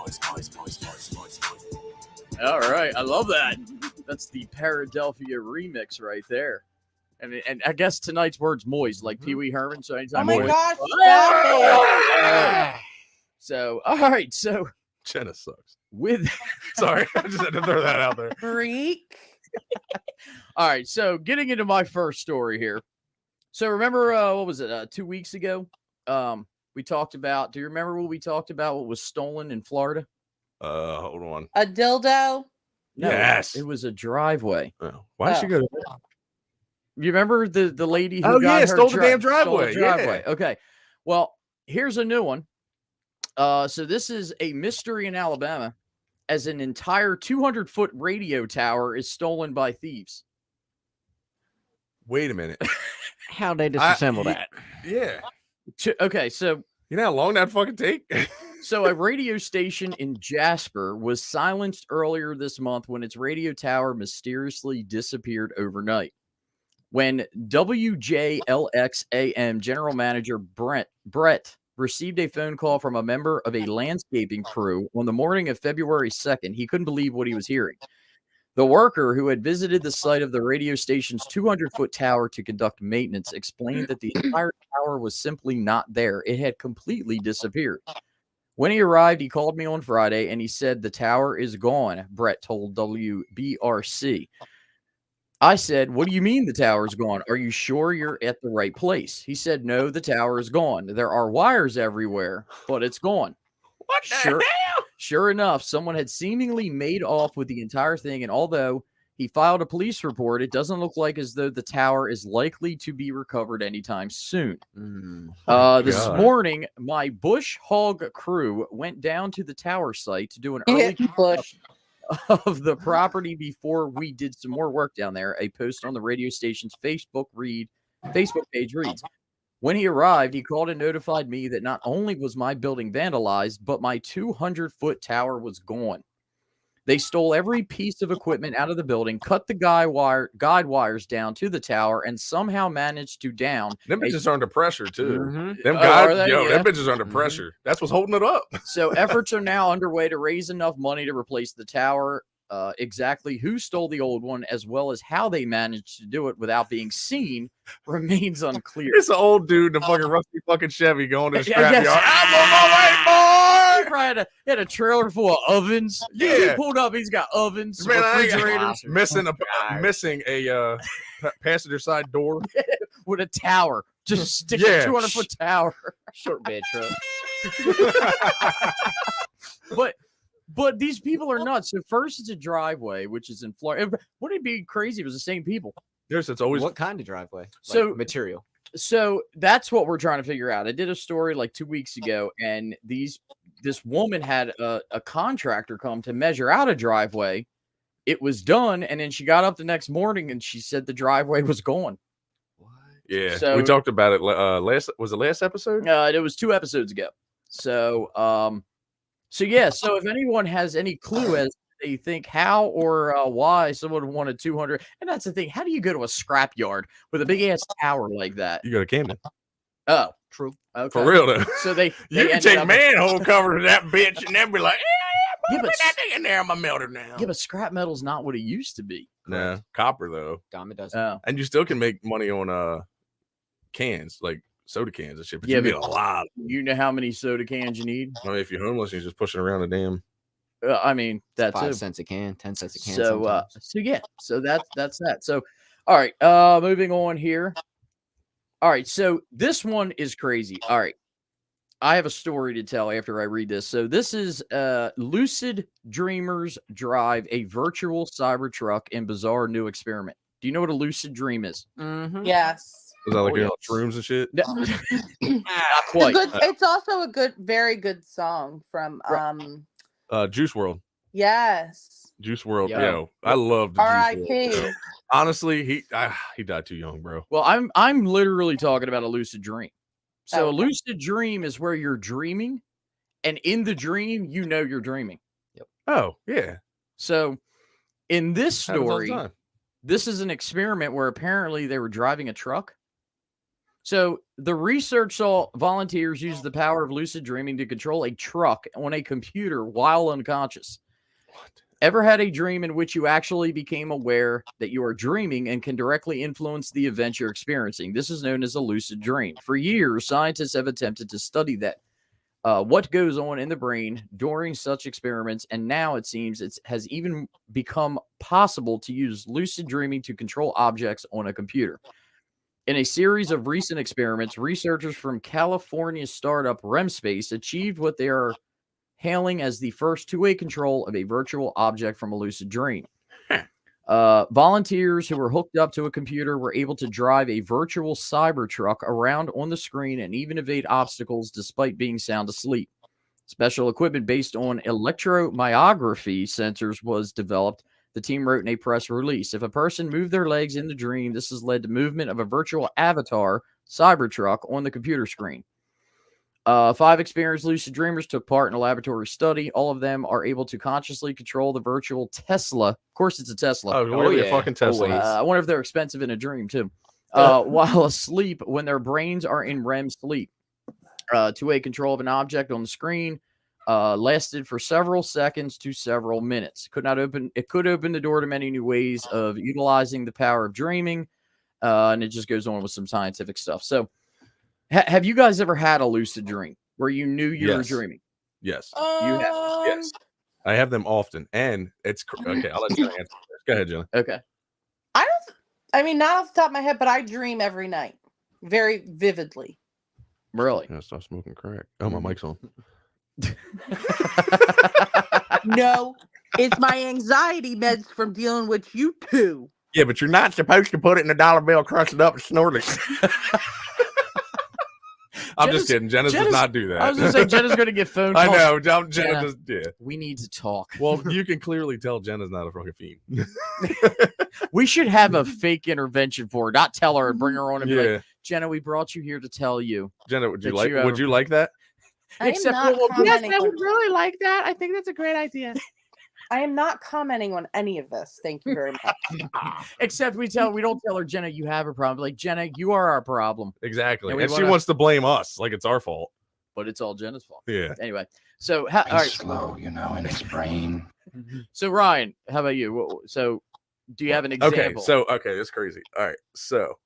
All right, I love that. That's the Paradelphia remix right there. And I guess tonight's word's moist, like Pee Wee Herman. So anytime Oh my moist. gosh, stop it. So all right, so Jenna sucks. with Sorry, I just had to throw that out there. Freak. all right, so getting into my first story here. So remember, what was it? 2 weeks ago, we talked about. Do you remember what we talked about? What was stolen in Florida? Hold on. A dildo. No, Yes. it was a driveway. Oh, why did she go to that? You remember the lady who Oh, got yeah, her stole the damn driveway. driveway. Okay. Well, here's a new one. So this is a mystery in Alabama, as an entire 200-foot radio tower is stolen by thieves. Wait a minute. How'd they disassemble that? Yeah. Okay, so You know how long that fucking take? so a radio station in Jasper was silenced earlier this month when its radio tower mysteriously disappeared overnight. When WJLXAM general manager Brett received a phone call from a member of a landscaping crew on the morning of February 2nd, he couldn't believe what he was hearing. The worker, who had visited the site of the radio station's 200-foot tower to conduct maintenance, explained that the entire tower was simply not there. It had completely disappeared. When he arrived, he called me on Friday, and he said the tower is gone, Brett told WBRC. I said, "What do you mean the tower is gone? Are you sure you're at the right place?" He said, "No, the tower is gone. There are wires everywhere, but it's gone." What the hell? Sure enough, someone had seemingly made off with the entire thing, and although he filed a police report, it doesn't look like as though the tower is likely to be recovered anytime soon. This morning, my bush hog crew went down to the tower site to do an early Bush. of the property before we did some more work down there. A post on the radio station's Facebook page reads, "When he arrived, he called and notified me that not only was my building vandalized, but my 200-foot tower was gone. They stole every piece of equipment out of the building, cut the guide wires down to the tower, and somehow managed to down." Them bitches are under pressure too. Mhm. Them Oh, guys, are they? yo, Yeah. them bitches are under pressure. That's what's holding it up. So efforts are now underway to raise enough money to replace the tower. Exactly who stole the old one, as well as how they managed to do it without being seen, remains unclear. It's an old dude in a fucking rusty fucking Chevy going to the Yeah, scrapyard. yes. I'm on my way, boy. He probably had a trailer full of ovens. He Yeah. pulled up. He's got ovens, Man, I ain't refrigerators, missing a passenger side door. with a tower. Just stick Yeah. a 200-foot tower. Short bed truck. But these people are nuts. So first, it's a driveway, which is in Florida. Wouldn't it be crazy if it was the same people? There's it's always What kind of driveway? So- Material. So that's what we're trying to figure out. I did a story like 2 weeks ago, and this woman had a contractor come to measure out a driveway. It was done, and then she got up the next morning and she said the driveway was gone. yeah. So- we talked about it last episode. It was 2 episodes ago. So yeah. So if anyone has any clue as they think how or why someone wanted 200. And that's the thing. How do you go to a scrap yard with a big ass tower like that? You go to Camden. Oh, true. Okay. For real though. So they you can ended take up- manhole cover to that bitch and then be like, Yeah, but that thing in there, I'm a melter now. yeah, but scrap metal's not what it used to be. Nah, copper though. Diamond does. And you still can make money on cans, like soda cans and shit. But Yeah, you get but a lot. You know how many soda cans you need? I mean, if you're homeless, you're just pushing around a damn. I mean, that's 5 cents a can, 10 cents a can. So, so that's that. So, all right, moving on here. All right, so this one is crazy. All right, I have a story to tell after I read this. So this is lucid dreamers drive a virtual Cybertruck in bizarre new experiment. Do you know what a lucid dream is? Yes. Was that like shrooms and shit? No, not quite. It's also a very good song from Juice World. Yes. Juice World. Yeah. Yo, I loved Juice R.I.P. World. Honestly, he died too young, bro. Well, I'm literally talking about a lucid dream. So a Okay. lucid dream is where you're dreaming, and in the dream, you know you're dreaming. Oh, yeah. So in this Happens all the story, time. this is an experiment where apparently they were driving a truck. So the research saw volunteers use the power of lucid dreaming to control a truck on a computer while unconscious. Ever had a dream in which you actually became aware that you are dreaming and can directly influence the event you're experiencing? This is known as a lucid dream. For years, scientists have attempted to study that, what goes on in the brain during such experiments, and now it seems it has even become possible to use lucid dreaming to control objects on a computer. In a series of recent experiments, researchers from California startup RemSpace achieved what they are hailing as the first two-way control of a virtual object from a lucid dream. Volunteers who were hooked up to a computer were able to drive a virtual Cybertruck around on the screen and even evade obstacles despite being sound asleep. Special equipment based on electromyography sensors was developed, the team wrote in a press release. If a person moved their legs in the dream, this has led to movement of a virtual avatar Cybertruck on the computer screen. 5 experienced lucid dreamers took part in a laboratory study. All of them are able to consciously control the virtual Tesla. Of course, it's a Tesla. Oh, whatever your fucking Tesla is. I wonder if they're expensive in a dream, too. While asleep, when their brains are in REM sleep. Two-way control of an object on the screen lasted for several seconds to several minutes. It could open the door to many new ways of utilizing the power of dreaming. And it just goes on with some scientific stuff. So, have you guys ever had a lucid dream where you knew you were dreaming? Yes. You have. Yes. I have them often. And it's okay. I'll let you answer first. Go ahead, Jenna. Okay. I mean, not off the top of my head, but I dream every night. Very vividly. Really? Yeah, stop smoking crack. Oh, my mic's on. No, it's my anxiety meds from dealing with you two. Yeah, but you're not supposed to put it in a dollar bill, crush it up, and snort it. I'm just kidding. Jenna does not do that. I was going to say, Jenna's going to get phone calls. I know. Jenna does, yeah. We need to talk. Well, you can clearly tell Jenna's not a fucking fiend. We should have a fake intervention for her, not tell her and bring her on and be Yeah. like, Jenna, we brought you here to tell you. Jenna, would you that like you have would you like that? I am Except not for- Yes, commenting I on- would really like that. I think that's a great idea. I am not commenting on any of this. Thank you very much. Except we don't tell her, Jenna, you have a problem. Like, Jenna, you are our problem. Exactly. And we And she wanna- wants to blame us like it's our fault. But it's all Jenna's fault. Yeah. Anyway, so all right. Slow, in its brain. So Ryan, how about you? So, do you have an example? Okay, that's crazy. All right, so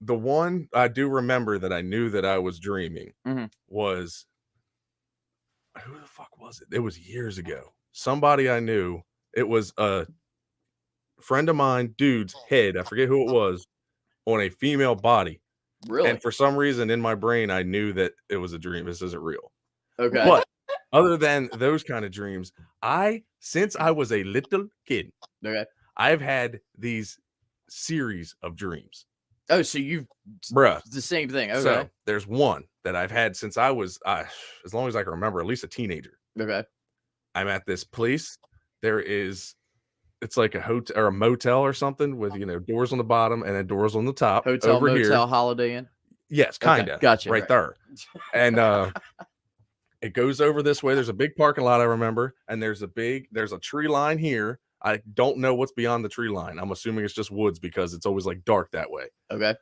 the one I do remember that I knew that I was dreaming was, who the fuck was it? It was years ago. Somebody I knew. It was a friend of mine, dude's head. I forget who it was, on a female body. Really? And for some reason in my brain, I knew that it was a dream. This isn't real. Okay. But other than those kind of dreams, since I was a little kid, Okay. I've had these series of dreams. Oh, so you've Bruh. the same thing. Okay. So there's one that I've had since I was, as long as I can remember, at least a teenager. Okay. I'm at this place. It's like a hotel or a motel or something with, doors on the bottom and then doors on the top. Hotel, over motel, here. Holiday Inn. Yes, kind of. Gotcha. Right there. And It goes over this way. There's a big parking lot, I remember, and there's a tree line here. I don't know what's beyond the tree line. I'm assuming it's just woods because it's always like dark that way. Okay.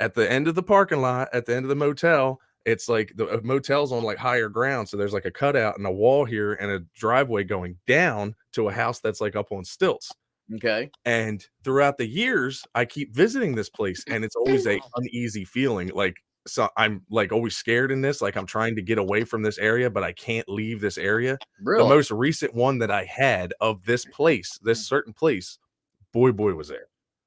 At the end of the parking lot, at the end of the motel, it's like the motel's on like higher ground. So there's like a cutout and a wall here and a driveway going down to a house that's like up on stilts. Okay. And throughout the years, I keep visiting this place and it's always a uneasy feeling. Like, so I'm like always scared in this, like I'm trying to get away from this area, but I can't leave this area. Really? The most recent one that I had of this place, this certain place, Boy was there.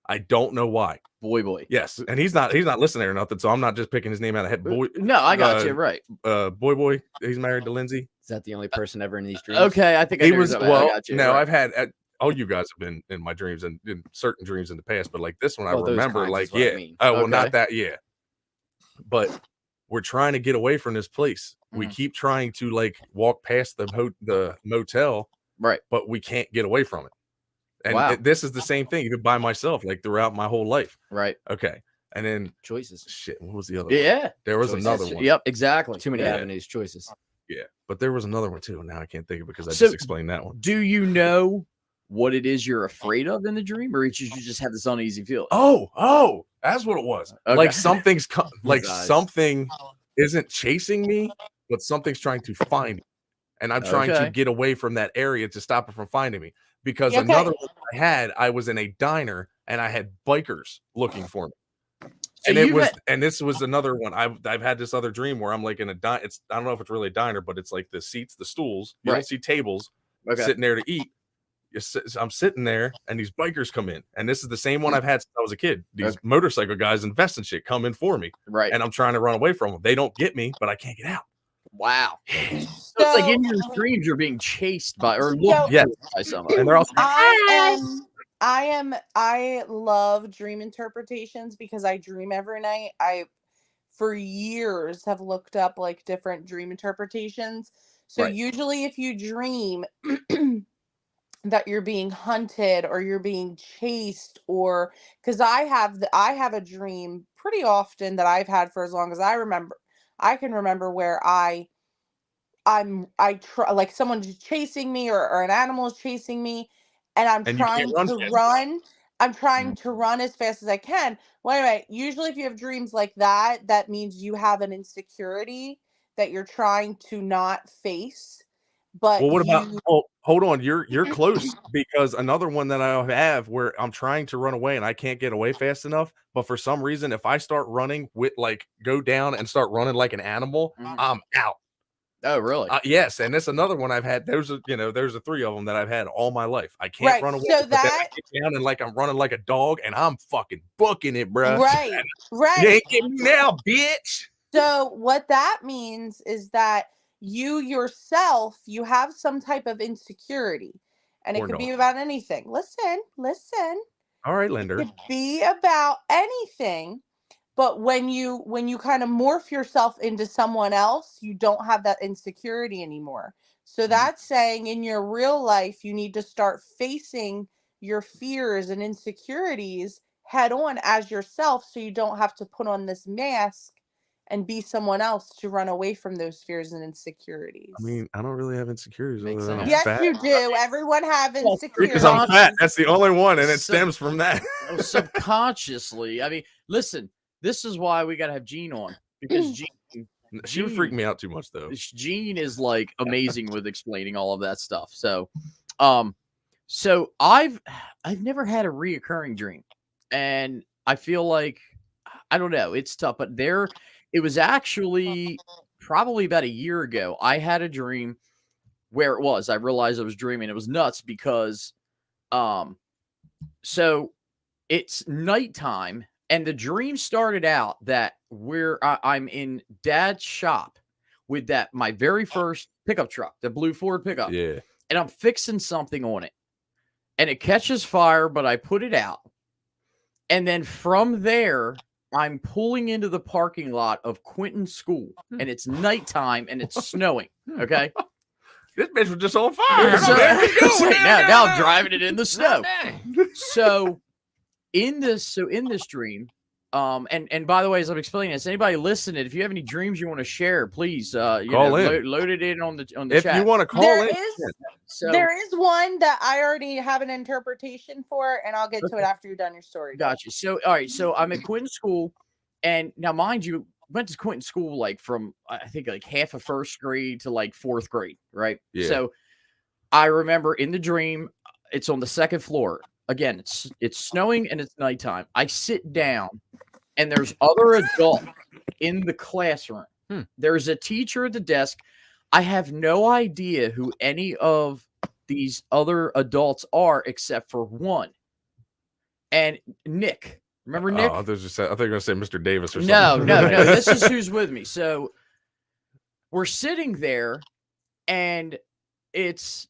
I don't know why. Boy. Yes, and he's not listening or nothing, so I'm not just picking his name out of head. Boy, No, I got you right. Boy, he's married to Lindsay. Is that the only person ever in these dreams? Okay, I think I He know was who's- I well. got you, Now right. I've had all you guys have been in my dreams and in certain dreams in the past, but like this one, I Well, those remember kinds like is what I yeah. mean. Oh well, Okay. not that yeah. But we're trying to get away from this place. We keep trying to like walk past the motel, Right. but we can't get away from it. And Wow. this is the same thing, even by myself, like throughout my whole life. Right. Okay. And then Choices. shit, what was the other one? Yeah. There was Choices. another one. Yep. Exactly. Too many Yeah. avenues, choices. Yeah. But there was another one too. Now I can't think of it because I So- just explained that one. Do you know what it is you're afraid of in the dream, or you just have this uneasy feeling? Oh, that's what it was. Okay. Like something's like eyes. something isn't chasing me, but something's trying to find me. And I'm trying Okay. to get away from that area to stop it from finding me. Because Okay. another one I was in a diner and I had bikers looking for me. So And this was another one. I've had this other dream where I'm like in a diner. I don't know if it's really a diner, but it's like the seats, the stools. You Right. don't see tables Okay. sitting there to eat. I'm sitting there and these bikers come in. And this is the same one I've had since I was a kid. These motorcycle guys invest in shit come in for me. Right. And I'm trying to run away from them. They don't get me, but I can't get out. Wow. So it's like in your dreams you're being chased by or looked Yes. at by somebody. And they're all I love dream interpretations because I dream every night. I for years have looked up like different dream interpretations. So Right. usually if you dream that you're being hunted or you're being chased, or because I have a dream pretty often that I've had for as long as I can remember where like someone's chasing me or an animal is chasing me and I'm And you trying can't run to fast. run. I'm trying to run as fast as I can. Well, anyway, usually if you have dreams like that, that means you have an insecurity that you're trying to not face. But Well, what about hold on, you're close because another one that I have where I'm trying to run away and I can't get away fast enough, but for some reason if I start running with like go down and start running like an animal, I'm out. Oh, really? Yes, and that's another one I've had. There's a 3 of them that I've had all my life. I can't Right, run away. so but then I that- get down and like I'm running like a dog, and I'm fucking booking it, bro. Right, right. You ain't getting me now, bitch. So what that means is that you yourself, you have some type of insecurity, and it Or could be not. about anything. Listen. All right, It Linder. could be about anything, but when you kind of morph yourself into someone else, you don't have that insecurity anymore. So that's saying in your real life, you need to start facing your fears and insecurities head on as yourself, so you don't have to put on this mask and be someone else to run away from those fears and insecurities. I mean, I don't really have insecurities. Makes other than I'm sense. Yes, fat. you do. Everyone have Well, insecurities. Because I'm fat. That's the only one, and it So- stems from that. Subconsciously. I mean, listen, this is why we gotta have Jean on. Because Jean She would freak me out too much, though. Jean is like amazing with explaining all of that stuff. So so I've never had a reoccurring dream. And I feel like I don't know, it's tough, but it was actually probably about a year ago. I had a dream where I realized I was dreaming. It was nuts because so it's nighttime and the dream started out that I'm in Dad's shop with my very first pickup truck, the blue Ford pickup. Yeah. And I'm fixing something on it. And it catches fire, but I put it out. And then from there, I'm pulling into the parking lot of Quentin's school. And it's nighttime and it's snowing. Okay. This bitch was just on fire. So, There we go. now I'm driving it in the snow. So in this dream, And by the way, as I'm explaining this, anybody listening, if you have any dreams you want to share, please Call in. load it in on the If chat. you want to call There in, is So there is one that I already have an interpretation for, and I'll get to it after you're done your story. Gotcha. So all right, so I'm at Quentin School, and now mind you, went to Quentin School like from I think like half of first grade to like fourth grade, right? Yeah. So I remember in the dream, it's on the second floor. Again, it's snowing and it's nighttime. I sit down, and there's other adults in the classroom. There's a teacher at the desk. I have no idea who any of these other adults are except for one. And Nick. Remember Nick? Oh, I thought you were going to say Mr. Davis or No. something. This is who's with me. So we're sitting there, and it's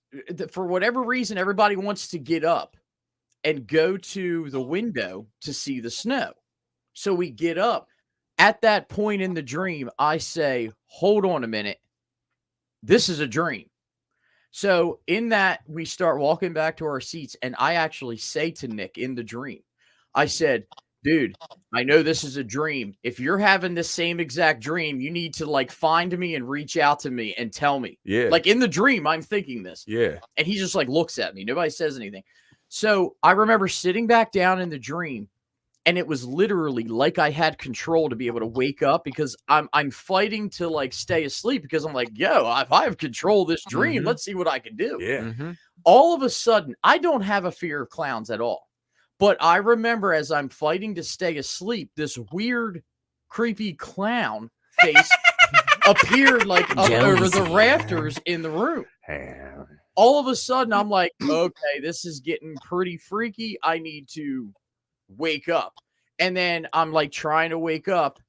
for whatever reason, everybody wants to get up and go to the window to see the snow. So we get up. At that point in the dream, I say, hold on a minute. This is a dream. So in that, we start walking back to our seats, and I actually say to Nick in the dream, I said, dude, I know this is a dream. If you're having the same exact dream, you need to like find me and reach out to me and tell me. Yeah. Like in the dream, I'm thinking this. Yeah. And he just like looks at me. Nobody says anything. So I remember sitting back down in the dream, and it was literally like I had control to be able to wake up, because I'm fighting to like stay asleep, because I'm like, yo, if I have control of this dream, let's see what I can do. Yeah. All of a sudden, I don't have a fear of clowns at all. But I remember as I'm fighting to stay asleep, this weird, creepy clown face appeared like up over the rafters in the room. All of a sudden, I'm like, okay, this is getting pretty freaky. I need to wake up. And then I'm like trying to wake up,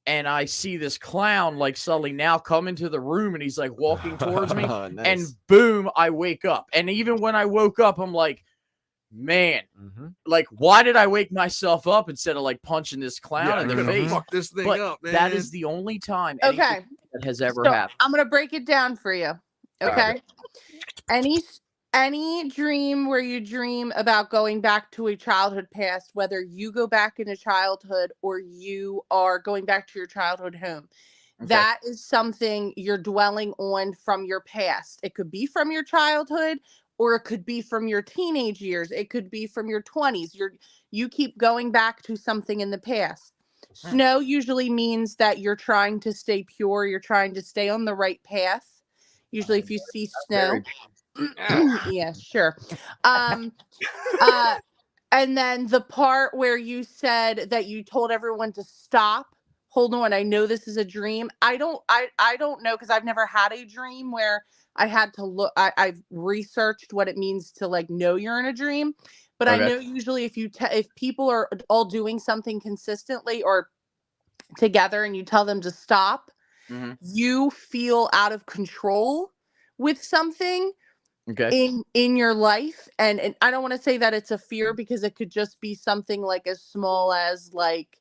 and I see this clown like suddenly now come into the room, and he's like walking towards me. Nice. And boom, I wake up. And even when I woke up, I'm like, man, like, why did I wake myself up instead of like punching this clown in the face? Fuck this thing But up, man. that is the only time Okay. anything that has ever So happened. I'm gonna break it down for you. Okay. Any dream where you dream about going back to a childhood past, whether you go back into childhood or you are going back to your childhood home, that is something you're dwelling on from your past. It could be from your childhood, or it could be from your teenage years. It could be from your 20s. You keep going back to something in the past. Snow usually means that you're trying to stay pure. You're trying to stay on the right path. Usually if you see snow. Yeah, sure. And then the part where you said that you told everyone to stop. Hold on, I know this is a dream. I don't know, because I've never had a dream where I had to look. I've researched what it means to like know you're in a dream, but I know usually if people are all doing something consistently or together, and you tell them to stop, you feel out of control with something in your life. And I don't want to say that it's a fear, because it could just be something like as small as like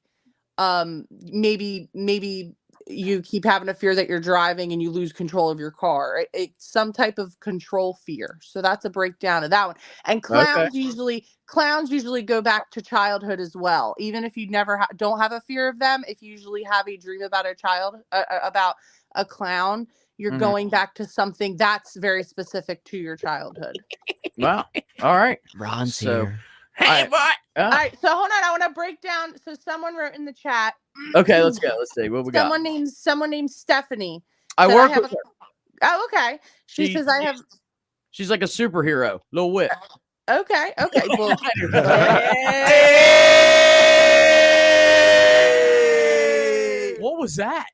maybe you keep having a fear that you're driving and you lose control of your car. It's some type of control fear. So that's a breakdown of that one. And clowns usually go back to childhood as well. Even if you never don't have a fear of them, if you usually have a dream about about a clown, you're going back to something that's very specific to your childhood. Wow. All right. Ron's here. Hey, boy. All right. So hold on. I want to break down. So someone wrote in the chat. Okay, let's go. Let's see what we got. Someone named Stephanie. I work with her. Oh, okay. She says I have. She's like a superhero. Lil Whip. Okay. Well, what was that?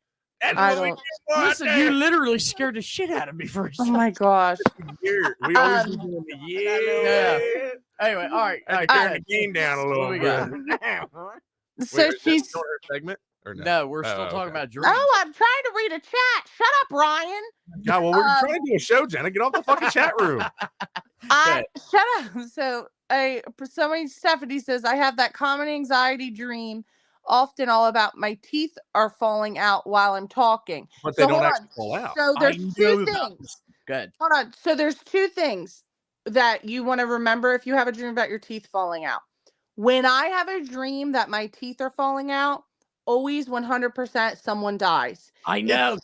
I don't. Listen, you literally scared the shit out of me for a second. Oh my gosh. We always be doing the yeah. Anyway, all right. Turn the game down a little bit. So she's her segment. Or no, we're still talking about dreams. Oh, I'm trying to read a chat. Shut up, Ryan. Yeah, well, we're trying to do a show, Jenna. Get off the fucking chat room. Shut up. So somebody, Stephanie says, I have that common anxiety dream, often all about my teeth are falling out while I'm talking. But they don't actually fall out. So there's two things. Good. Hold on. So there's two things that you want to remember if you have a dream about your teeth falling out. When I have a dream that my teeth are falling out, always 100% someone dies. I know.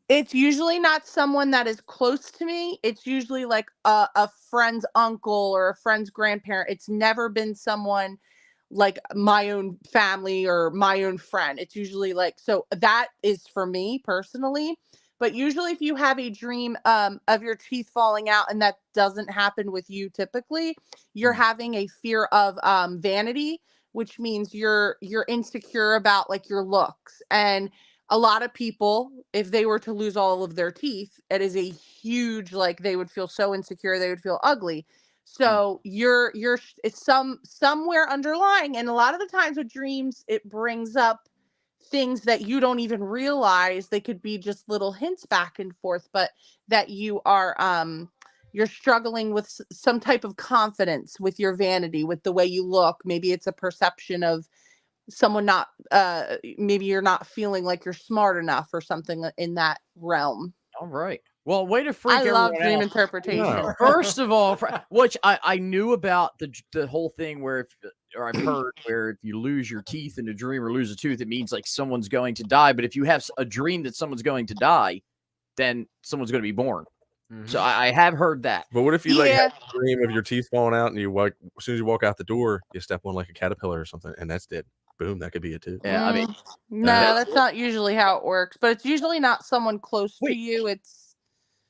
It's usually not someone that is close to me. It's usually like a friend's uncle or a friend's grandparent. It's never been someone like my own family or my own friend. It's usually like, so that is for me personally. But usually if you have a dream of your teeth falling out and that doesn't happen with you typically, you're having a fear of vanity, which means you're insecure about like your looks. And a lot of people, if they were to lose all of their teeth, it is a huge, like, they would feel so insecure, they would feel ugly. So it's somewhere underlying. And a lot of the times with dreams, it brings up things that you don't even realize. They could be just little hints back and forth, but that you are you're struggling with some type of confidence with your vanity, with the way you look. Maybe it's a perception of someone not maybe you're not feeling like you're smart enough or something in that realm. All right. Well, way to freak I love everyone dream out. interpretation. First of all, which I knew about the whole thing where I've heard where if you lose your teeth in a dream or lose a tooth, it means like someone's going to die. But if you have a dream that someone's going to die, then someone's going to be born. So I have heard that. But what if you like have a dream of your teeth falling out and you like as soon as you walk out the door, you step on like a caterpillar or something, and that's dead. Boom, that could be it too. Yeah, I mean, no, that's not usually how it works, but it's usually not someone close to you. It's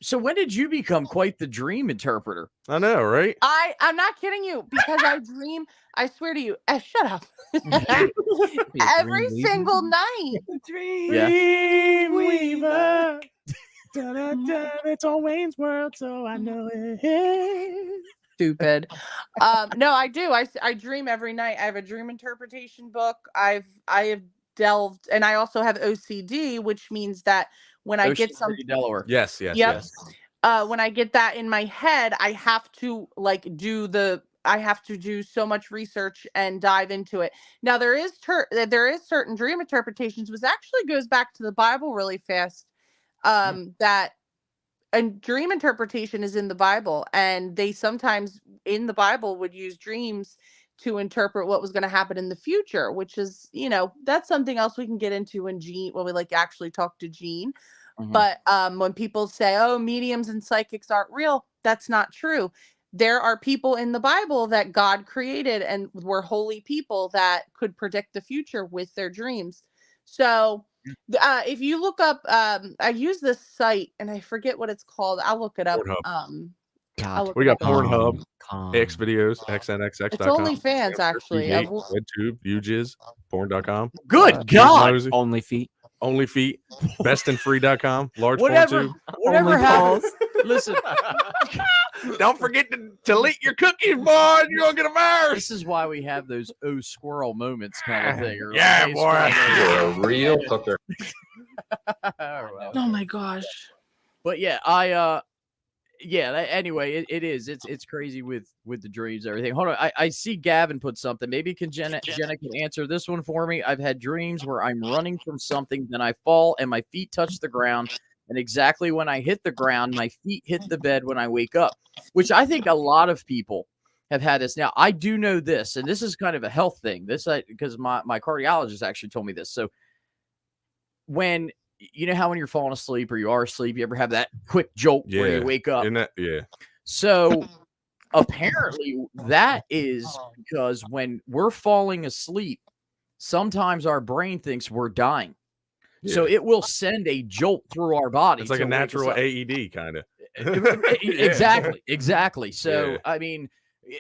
so when did you become quite the dream interpreter? I know, right? I'm not kidding you, because I dream, I swear to you, shut up. Every single night. Dream Weaver. It's on Wayne's World, so I know it. Stupid. No, I do. I dream every night. I have a dream interpretation book. I have delved, and I also have OCD, which means that when I get something, Delaware. Yes. When I get that in my head, I have to I have to do so much research and dive into it. Now there is certain dream interpretations, which actually goes back to the Bible really fast. That a dream interpretation is in the Bible, and they sometimes in the Bible would use dreams to interpret what was going to happen in the future, which is, that's something else we can get into when we like actually talk to Gene. But when people say, oh, mediums and psychics aren't real, that's not true. There are people in the Bible that God created and were holy people that could predict the future with their dreams. So if you look up, I use this site and I forget what it's called. I'll look it up. We got Pornhub, X videos, xnxx.com. It's OnlyFans, actually. YouTube, UJizz, porn.com. Good God. Only feet. Only feet. Bestinfree.com. Large whatever happens. Listen. Don't forget to delete your cookies, boy. You're going to get a virus. This is why we have those squirrel moments kind of thing. Yeah, boy. You're a real hooker. Oh my gosh. But yeah, anyway, it is. It's crazy with the dreams and everything. Hold on. I see Gavin put something. Maybe Jenna can answer this one for me. I've had dreams where I'm running from something, then I fall and my feet touch the ground. And exactly when I hit the ground, my feet hit the bed when I wake up, which I think a lot of people have had this. Now, I do know this, and this is kind of a health thing. Because my cardiologist actually told me this. So when you know how when you're falling asleep or you are asleep, you ever have that quick jolt where you wake up? So apparently that is because when we're falling asleep, sometimes our brain thinks we're dying. Yeah. So it will send a jolt through our body. It's like a natural AED kind of. Exactly. So, I mean,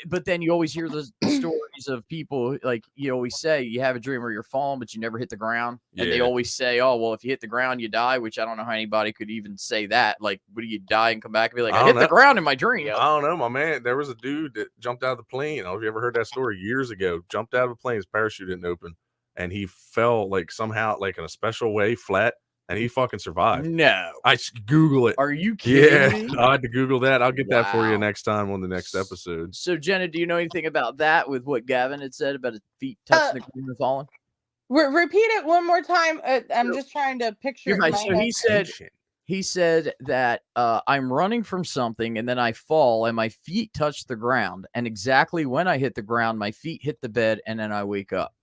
but then you always hear the stories of people, like you always say, you have a dream where you're falling, but you never hit the ground. And they always say, oh, well, if you hit the ground, you die, which I don't know how anybody could even say that. Like, would you die and come back and be like, I hit the ground in my dream? I don't know, my man. There was a dude that jumped out of the plane. I don't know if you ever heard that story years ago. Jumped out of a plane, his parachute didn't open. And he fell like somehow, like in a special way, flat, and he fucking survived. No, I Google it. Are you kidding me? I had to Google that. I'll get that for you next time on the next episode. So, Jenna, do you know anything about that with what Gavin had said about his feet touching the ground and falling? Repeat it one more time. I'm just trying to picture. So he said he said that I'm running from something and then I fall and my feet touch the ground. And exactly when I hit the ground, my feet hit the bed and then I wake up.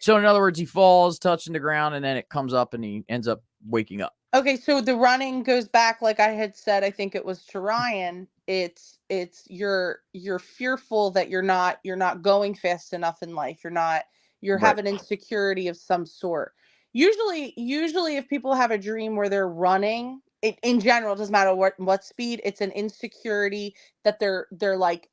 So in other words, he falls, touching the ground, and then it comes up and he ends up waking up. Okay, so the running goes back, like I had said, I think it was to Ryan. It's you're fearful that you're not going fast enough in life. You're Right. having insecurity of some sort. Usually if people have a dream where they're running, in general, it doesn't matter what speed, it's an insecurity that they're like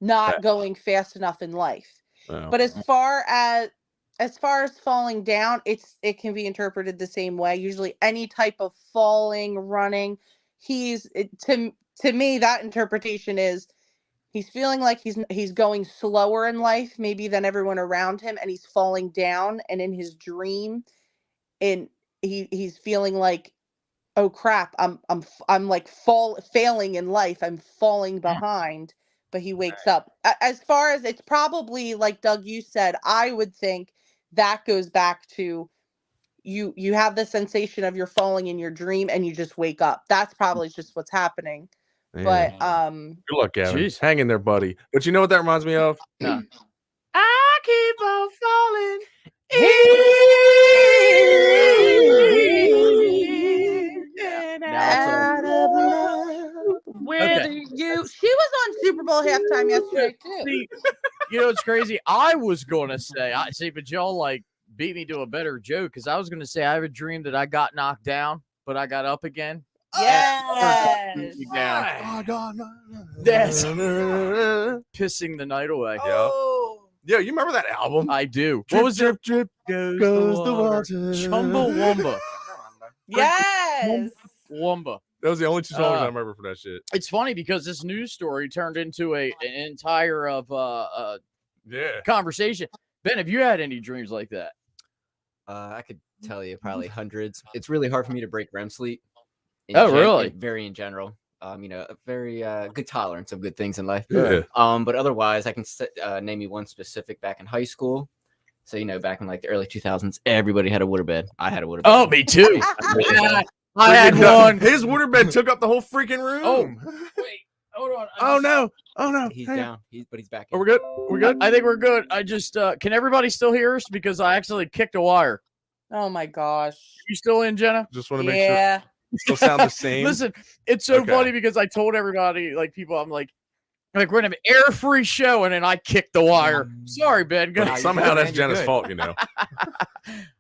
not going fast enough in life. Oh. But as far as falling down, it can be interpreted the same way. Usually any type of falling, running, to me, that interpretation is he's feeling like he's going slower in life maybe than everyone around him, and he's falling down, and in his dream, and he's feeling like, oh crap, I'm like failing in life. I'm falling behind, but he wakes up. As far as it's probably like Doug, you said, I would think that goes back to you have the sensation of you're falling in your dream and you just wake up. That's probably just what's happening. But Good luck, Gavin. Jeez. Hang in there, buddy. But you know what that reminds me of? No. I keep on falling. Out of love with you. She was on Super Bowl halftime yesterday too. See, you know, it's crazy. I was going to say, but y'all like beat me to a better joke because I was going to say I have a dream that I got knocked down, but I got up again. Yes. Yes. Pissing the night away. Yeah, you remember that album? I do. Drip, What was drip, it? drip, Goes the water. Chumbawamba. Yes. Wumba. That was the only two songs I remember for that shit. It's funny because this news story turned into an entire conversation. Ben, have you had any dreams like that? I could tell you probably hundreds. It's really hard for me to break REM sleep. Really? Very in general. You know, a very good tolerance of good things in life. Yeah. But otherwise, I can name you one specific back in high school. So, you know, back in like the early 2000s, everybody had a waterbed. I had a waterbed. Oh, me too. I had one. His waterbed took up the whole freaking room. Oh, wait. Hold on. Oh no. He's Hang on. down. But he's back. Are we good? We're good? I think we're good. I just can everybody still hear us? Because I actually kicked a wire. Oh my gosh. You still in, Jenna? Just want to make sure. Yeah. Still sound the same. Listen, it's so funny because I told everybody, like people, I'm like we're gonna have an air-free show, and then I kicked the wire. Sorry, Ben. Go ahead. Somehow that's Jenna's fault, you know.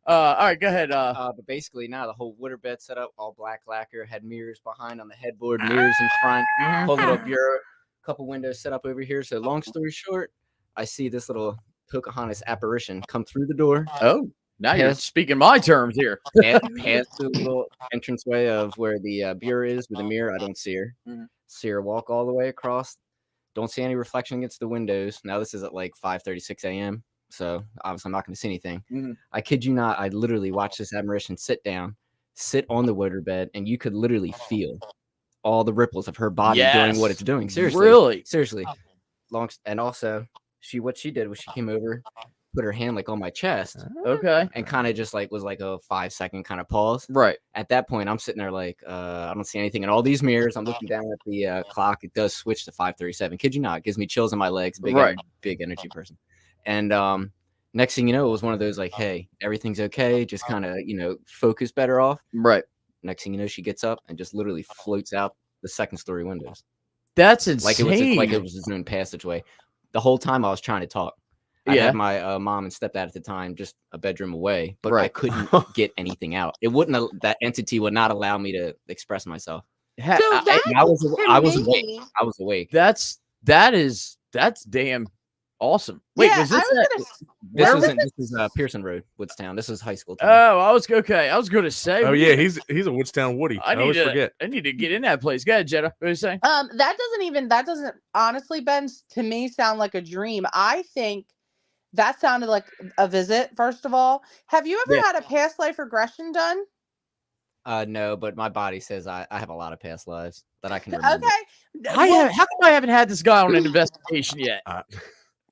All right, go ahead. But basically, now the whole waterbed set up, all black lacquer, had mirrors behind on the headboard, mirrors in front, whole little bureau, couple windows set up over here. So, long story short, I see this little Pocahontas apparition come through the door. Oh, now you're speaking my terms here. Past the little entranceway of where the bureau is with the mirror. I don't see her. See her walk all the way across. Don't see any reflection against the windows. Now this is at like 5:36 a.m. So obviously I'm not going to see anything. I kid you not. I literally watched this apparition sit on the waterbed, and you could literally feel all the ripples of her body doing what it's doing. Seriously. And also, what she did was she came over, put her hand like on my chest, and kind of just like was like a 5-second kind of pause. Right. At that point, I'm sitting there like, I don't see anything in all these mirrors. I'm looking down at the clock. It does switch to 5:37. Kid you not, it gives me chills in my legs. Big energy person. And next thing you know, it was one of those like, hey, everything's okay. Just kind of, focus better off. Right. Next thing you know, she gets up and just literally floats out the second story windows. That's insane. Like it was his own passageway. The whole time I was trying to talk. I had my mom and stepdad at the time just a bedroom away, but I couldn't get anything out. That entity would not allow me to express myself. I was awake. That's damn awesome. Wait, was this This is Pearson Road, Woodstown. This is high school time. Oh, I was okay. I was going to say. Oh yeah, he's a Woodstown Woody. I always forget. I need to get in that place. Go ahead, Jenna. What are you saying? That doesn't honestly, Ben, to me sound like a dream. I think that sounded like a visit. First of all, have you ever had a past life regression done? No, but my body says I have a lot of past lives that I can remember. Okay. How come I haven't had this guy on an investigation yet?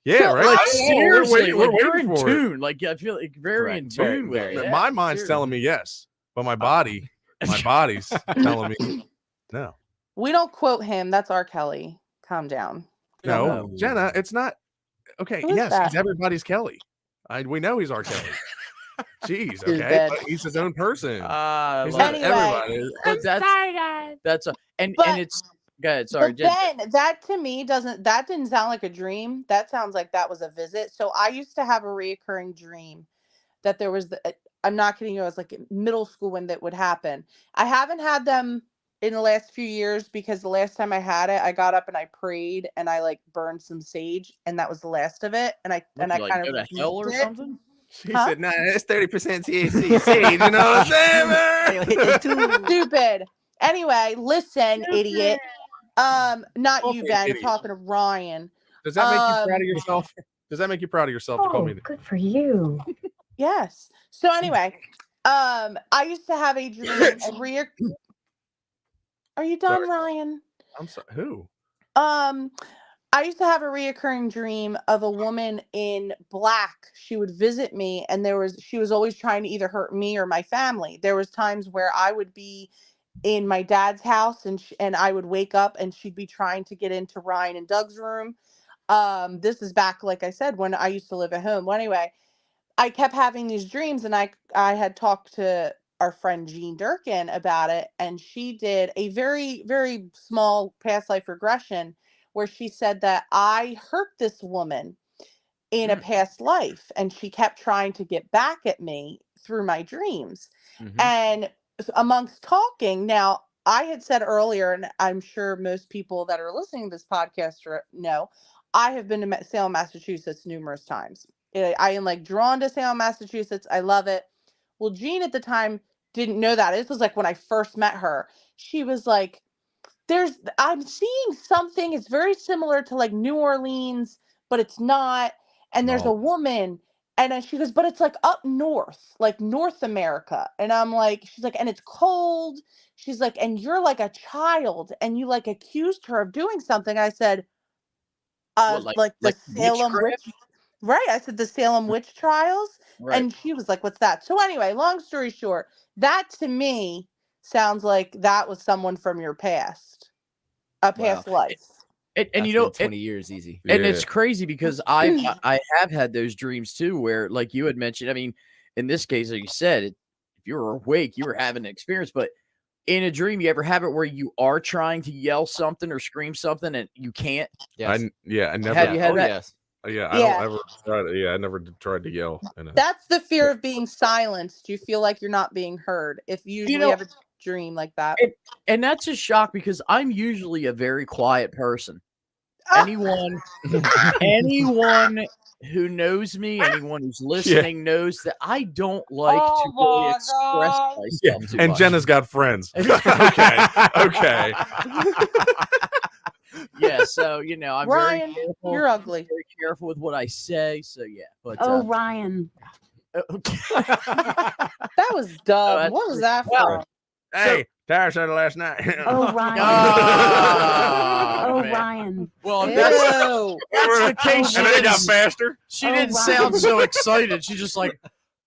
Yeah, right. Like, seriously, we're in tune. Like I feel like very in tune with it. My mind's telling me yes, but my body. My body's telling me no. We don't quote him. That's R. Kelly. Calm down. No, Jenna, it's not. Okay, Who is yes, that? he's everybody's Kelly. We know he's R. Kelly. Jeez, He's okay, dead. but he's his own person. I He's love not it. everybody. But that's Sorry, guys. that's a and But- it's good. Sorry, But then that to me that didn't sound like a dream. That sounds like that was a visit. So I used to have a reoccurring dream that there was I'm not kidding you. I was like in middle school when that would happen. I haven't had them in the last few years because the last time I had it, I got up and I prayed and I like burned some sage and that was the last of it. And I What, kind like, of go to hell or rebuked it. something? She Huh? said, "Nah, that's 30% THC sage." You know what I'm saying, man? Stupid. Anyway, listen, idiot. Not Don't you, be an Ben. I'm idiot. talking to Ryan. Does that make you proud of yourself? Does that make you proud of yourself to call me? Good for you. Yes. So anyway, I used to have a dream. Are you done, Sorry. Ryan? I'm sorry. Who? I used to have a reoccurring dream of a woman in black. She would visit me, and she was always trying to either hurt me or my family. There was times where I would be in my dad's house, and I would wake up, and she'd be trying to get into Ryan and Doug's room. This is back, like I said, when I used to live at home. Well, anyway, I kept having these dreams, and I had talked to our friend Jean Durkin about it, and she did a very, very small past life regression where she said that I hurt this woman in a past life, and she kept trying to get back at me through my dreams. And amongst talking, now I had said earlier, and I'm sure most people that are listening to this podcast know, I have been to Salem, Massachusetts numerous times. I am like drawn to Salem, Massachusetts. I love it. Well, Jean at the time didn't know that. This was like when I first met her. She was like, I'm seeing something. It's very similar to like New Orleans, but it's not. And there's a woman, and then she goes, but it's like up north, like North America. And I'm like, she's like, and it's cold. She's like, and you're like a child, and you like accused her of doing something. I said, like the Salem witch. Right. I said the Salem witch trials. Right. And she was like, what's that? So anyway, long story short, that to me sounds like that was someone from your past, a past life. And you know, 20 years easy. And it's crazy because I have had those dreams too, where like you had mentioned. I mean, in this case, like you said, if you were awake, you were having an experience. But in a dream, you ever have it where you are trying to yell something or scream something and you can't? Yes. I never. Have you had that? Yes. Yeah, I don't ever try to. Yeah, I never tried to yell. That's the fear of being silenced. You feel like you're not being heard if you usually have a dream like that. And that's a shock because I'm usually a very quiet person. Anyone who knows me, anyone who's listening knows that I don't like to really express myself too and much. Jenna's got friends. okay. Yeah, so you know, I'm Ryan, very careful. you're ugly. Very careful with what I say. So yeah, but Ryan. That was dumb. What was that from? Hey, Tara said it last night. Ryan. Man. Ryan. Well, if that's the case. And then it got faster. She didn't sound so excited. She's just like,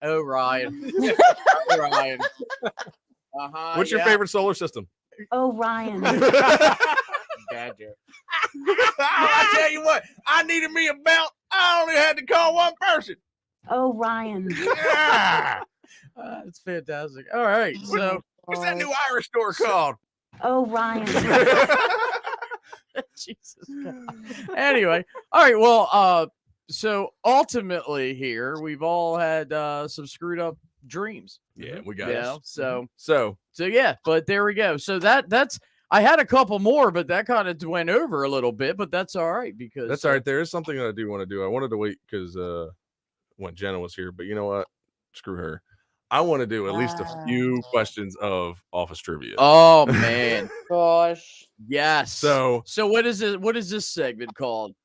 "Oh, Ryan, oh, Ryan." What's your favorite solar system? Ryan. Bad joke. I tell you what, I needed me a belt. I only had to call one person. Ryan. Yeah. It's fantastic. All right, so what's that new Irish store called? Ryan. Jesus God. Anyway, all right. Well, so ultimately here we've all had some screwed up dreams. Yeah, we got it. So yeah, but there we go. So that's I had a couple more, but that kind of went over a little bit, but that's all right because that's all right. There is something that I do want to do. I wanted to wait because when Jenna was here, but you know what? Screw her. I want to do at least a few questions of office trivia. Oh man, gosh, yes. So what is it? What is this segment called?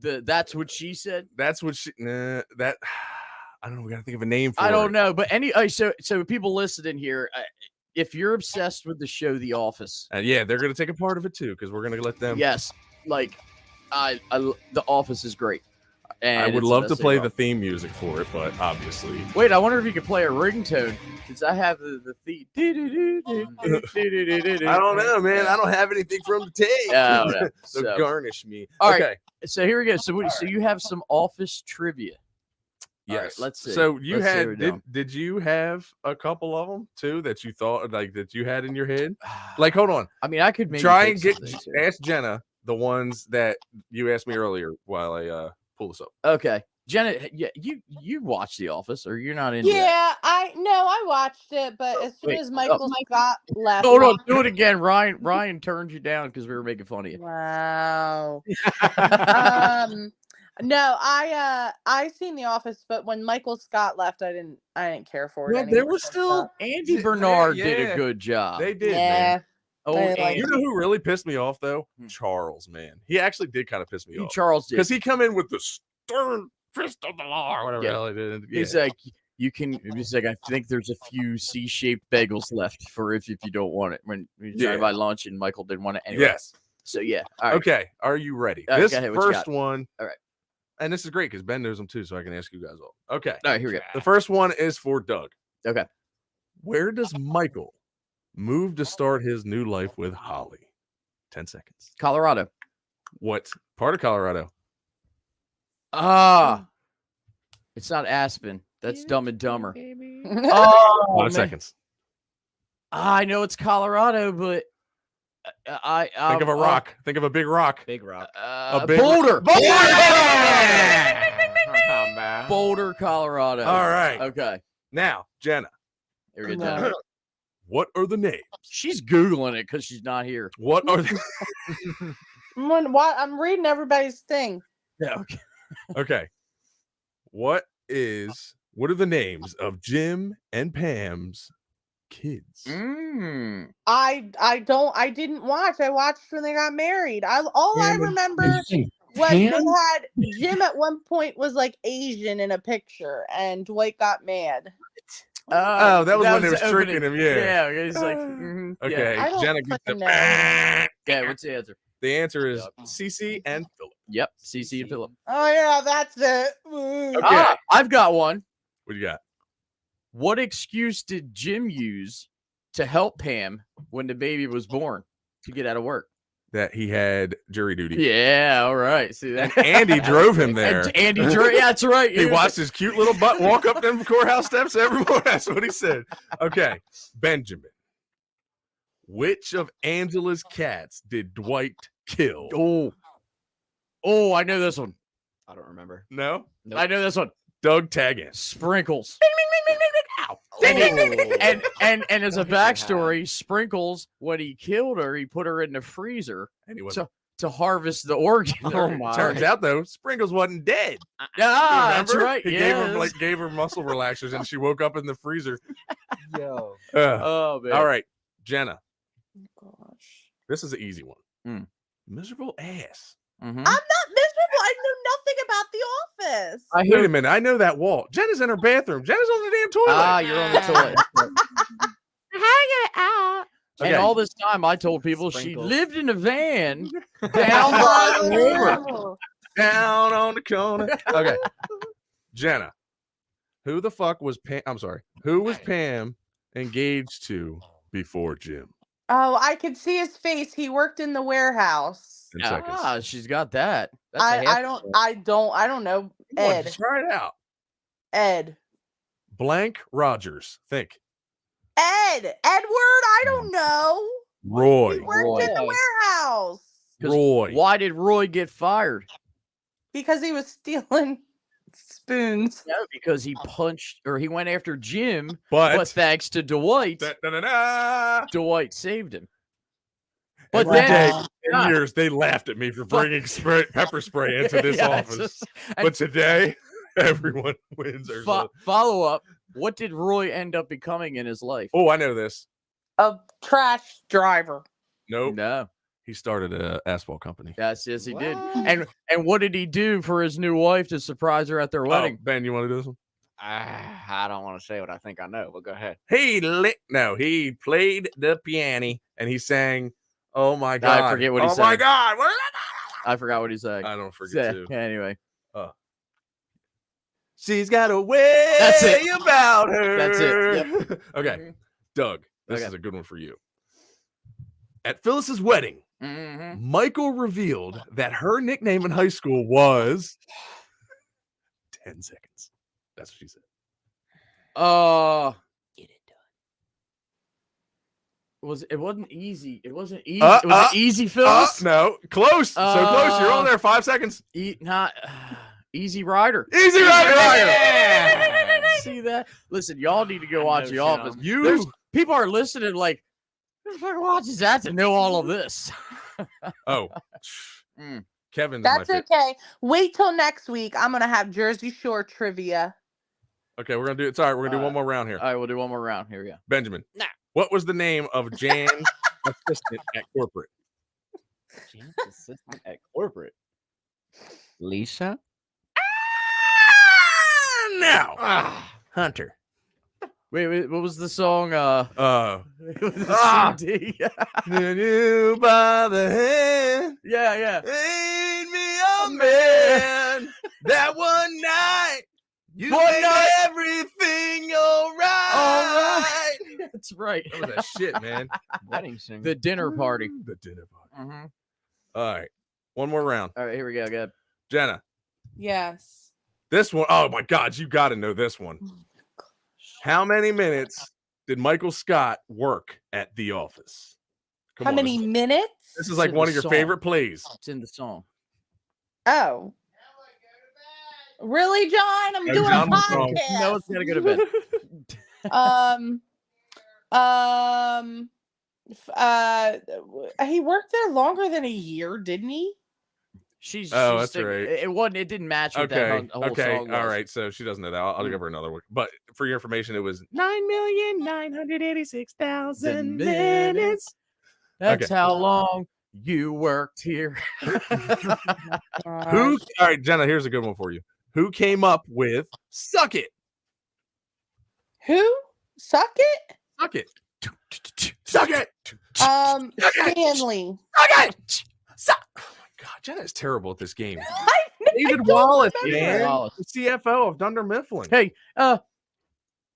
That's what she said. That's what she. That I don't know. We got to think of a name for it. I don't know, but so people listening here, if you're obsessed with the show The Office, yeah, they're gonna take a part of it too because we're gonna let them. Yes, like The Office is great. And I would love to play the theme music for it, but obviously. Wait, I wonder if you could play a ringtone. Since I have the I don't know, man. I don't have anything from the take. Oh, no. So garnish me. All right. Okay. So here we go. So you have some office trivia. All Yes. right, let's see. So you Let's see had what we're doing. did you have a couple of them too that you thought like that you had in your head? Like, hold on. I mean, I could maybe try pick and get some things here. ask Jenna the ones that you asked me earlier while I pull this up. Okay, Jenna, yeah, you watch The Office, or you're not into it? Yeah, I watched it, but as soon Wait, as Michael Scott left. Hold on, do it again. Ryan turned you down because we were making fun of you. Wow. No, I seen The Office, but when Michael Scott left, I didn't care for it Well, anymore. there was still Andy Bernard did yeah. a good job. They did, Yeah. man. Oh, I like and You know who really pissed me off though? Charles, man. He actually did kind of piss me off. Charles did Because he come in with the stern fist of the law or whatever the hell he did. Yeah. He's like, he's like, I think there's a few C-shaped bagels left for if you don't want it. When you're trying to buy lunch and Michael didn't want it anyway. Yes. So yeah. All right. Okay. Are you ready? Okay, This what you first got? one. All right. And this is great because Ben knows them too, so I can ask you guys all. Okay. All right, here we go. The first one is for Doug. Okay. Where does Michael move to start his new life with Holly? 10 seconds. Colorado. What part of Colorado? It's not Aspen. That's Dumb and Dumber. A Oh, lot of man. seconds. I know it's Colorado, but I Think of a rock. Think of a big rock. Big rock. A big Boulder. Boulder. Boulder, Colorado. All right. Okay. Now, Jenna, Here we go. what are the names? She's Googling it because she's not here. What are the I'm reading everybody's thing. Yeah. Okay. Okay. What are the names of Jim and Pam's kids? I didn't watch. I watched when they got married. I remember was they had Jim at one point was like Asian in a picture, and Dwight got mad. Oh, that was when they was opening. tricking him. Yeah. Yeah. He's like, Okay. I don't Jenna gets fucking the. know. yeah. What's the answer? The answer is Cece and Philip. Yep. CC and Philip. Oh yeah, that's it. Okay. I've got one. What do you got? What excuse did Jim use to help Pam when the baby was born to get out of work? That he had jury duty. Yeah, all right. See that? And Andy drove him there. And Andy drove. Yeah, that's right. He watched his cute little butt walk up them courthouse steps every morning. That's what he said. Okay, Benjamin. Which of Angela's cats did Dwight kill? Oh, I know this one. I don't remember. No? Nope. I know this one. Doug Taggant. Sprinkles. Ow. And as a backstory, Sprinkles, when he killed her, he put her in the freezer And he wasn't. to harvest the organ. Oh my. Turns out though, Sprinkles wasn't dead. Ah, that's Remember? right. He Yes. gave her muscle relaxers, and she woke up in the freezer. Yo. Oh man. All right, Jenna. Gosh. This is an easy one. Miserable ass. Mm-hmm. I'm not miserable. I know nothing about The Office. Wait a minute. I know that wall. Jenna's in her bathroom. Jenna's on the damn toilet. Ah, you're on the toilet. How to get it out? Okay. And all this time, I told people Sprinkles. she lived in a van down by the river. Down on the corner. Okay. Jenna. Who the fuck was Pam? I'm sorry. Who was Pam engaged to before Jim? Oh, I could see his face. He worked in the warehouse. 10 seconds. Ah, she's got that. That's a I half don't point. I don't know. Come on, Ed. just try it out. Ed. Blank Rogers. Think. Edward, I don't know. Roy. He worked in the warehouse. 'Cause Roy. Why did Roy get fired? Because he was stealing spoons. No, because he punched or he went after Jim, But but thanks to Dwight, da-da-da-da. Dwight saved him. But Every then day for years they laughed at me for bringing pepper spray into this Yeah, office. But today, everyone wins. Or follow up. What did Roy end up becoming in his life? Oh, I know this. A trash driver. Nope. No. He started an asphalt company. Yes, he did. And what did he do for his new wife to surprise her at their wedding? Oh, Ben, you want to do this one? I don't want to say what I think I know, but go ahead. He played the piano and he sang, "Oh my God." I forget what he Oh sang. my God. I forgot what he said. I don't forget to. Anyway. She's got a way That's it. about her. That's it. Yep. Okay, Doug, this Okay. is a good one for you. At Phyllis's wedding, Mhm. Michael revealed that her nickname in high school was 10 seconds. That's what she said. It wasn't easy. It wasn't easy. Was it easy, Phyllis? No, close. So close. You're on there. 5 seconds. Not Easy Rider. Easy Rider. See that? Listen, y'all need to go watch The Office. You People are listening like, who the fuck watches that to know all of this? Oh, Kevin's That's my favorite. okay. Wait till next week. I'm gonna have Jersey Shore trivia. Okay, we're gonna do. It's all right. We're gonna do one more round here. All right, we'll do one more round. Here we go. Benjamin. What was the name of Jan's assistant at corporate? Jan's assistant at corporate. Lisa? Now, Hunter. Wait, what was the song? CD. You by the hand. Yeah. Ain't me a man. That one night. You made everything all right. That's right. That was that shit, man. Wedding singer. The dinner party. The dinner party. Mhm. All right. One more round. All right, here we go. Good. Jenna, Yes. this one, oh my God, you got to know this one. How many minutes did Michael Scott work at The Office? Come How on, many minutes? This is like in one the of your song. favorite plays. It's in the song. Oh. Really, John? I'm No, doing John a was wrong. podcast. No, it's gotta go to bed. He worked there longer than a year, didn't he? She's That's thinking- right. It wasn't. It didn't match what Okay. that whole Okay. song All was. right. So she doesn't know that. I'll give her another one. But for your information, it was 9,986,000 minutes. That's Okay. how long you worked here. who. All right, Jenna. Here's a good one for you. Who came up with "Suck It"? Who? Suck it? Suck it. Suck it. Stanley. Suck it. Suck. Oh my God, Jenna is terrible at this game. David don't Wallace, remember. man, Wallace. the CFO of Dunder Mifflin. Hey,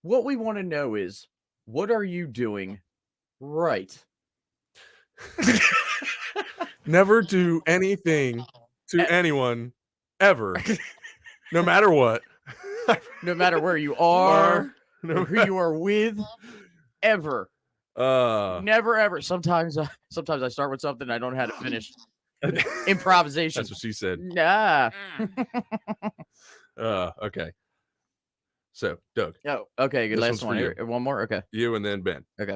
what we want to know is, what are you doing right? Never do anything to anyone ever, no matter what. No matter where you are, No or who you are with, ever. Never ever. Sometimes I start with something I don't know how to finish. Improvisation. That's what she said. Nah. Okay. So, Doug, Oh, okay. Good. This Last one's one. for Here. One more. Okay. you and then Ben. Okay.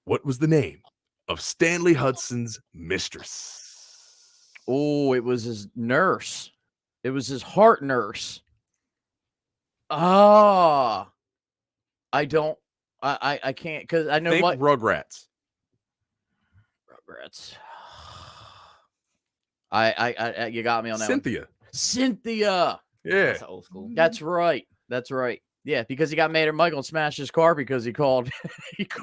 What was the name of Stanley Hudson's mistress? Oh, it was his nurse. It was his heart nurse. Ah, I don't. I can't because I know Think what Rugrats. Rugrats. I you got me on that one. Cynthia. Yeah. That's old school. That's right. That's right. Yeah, because he got mad at Michael and smashed his car because he called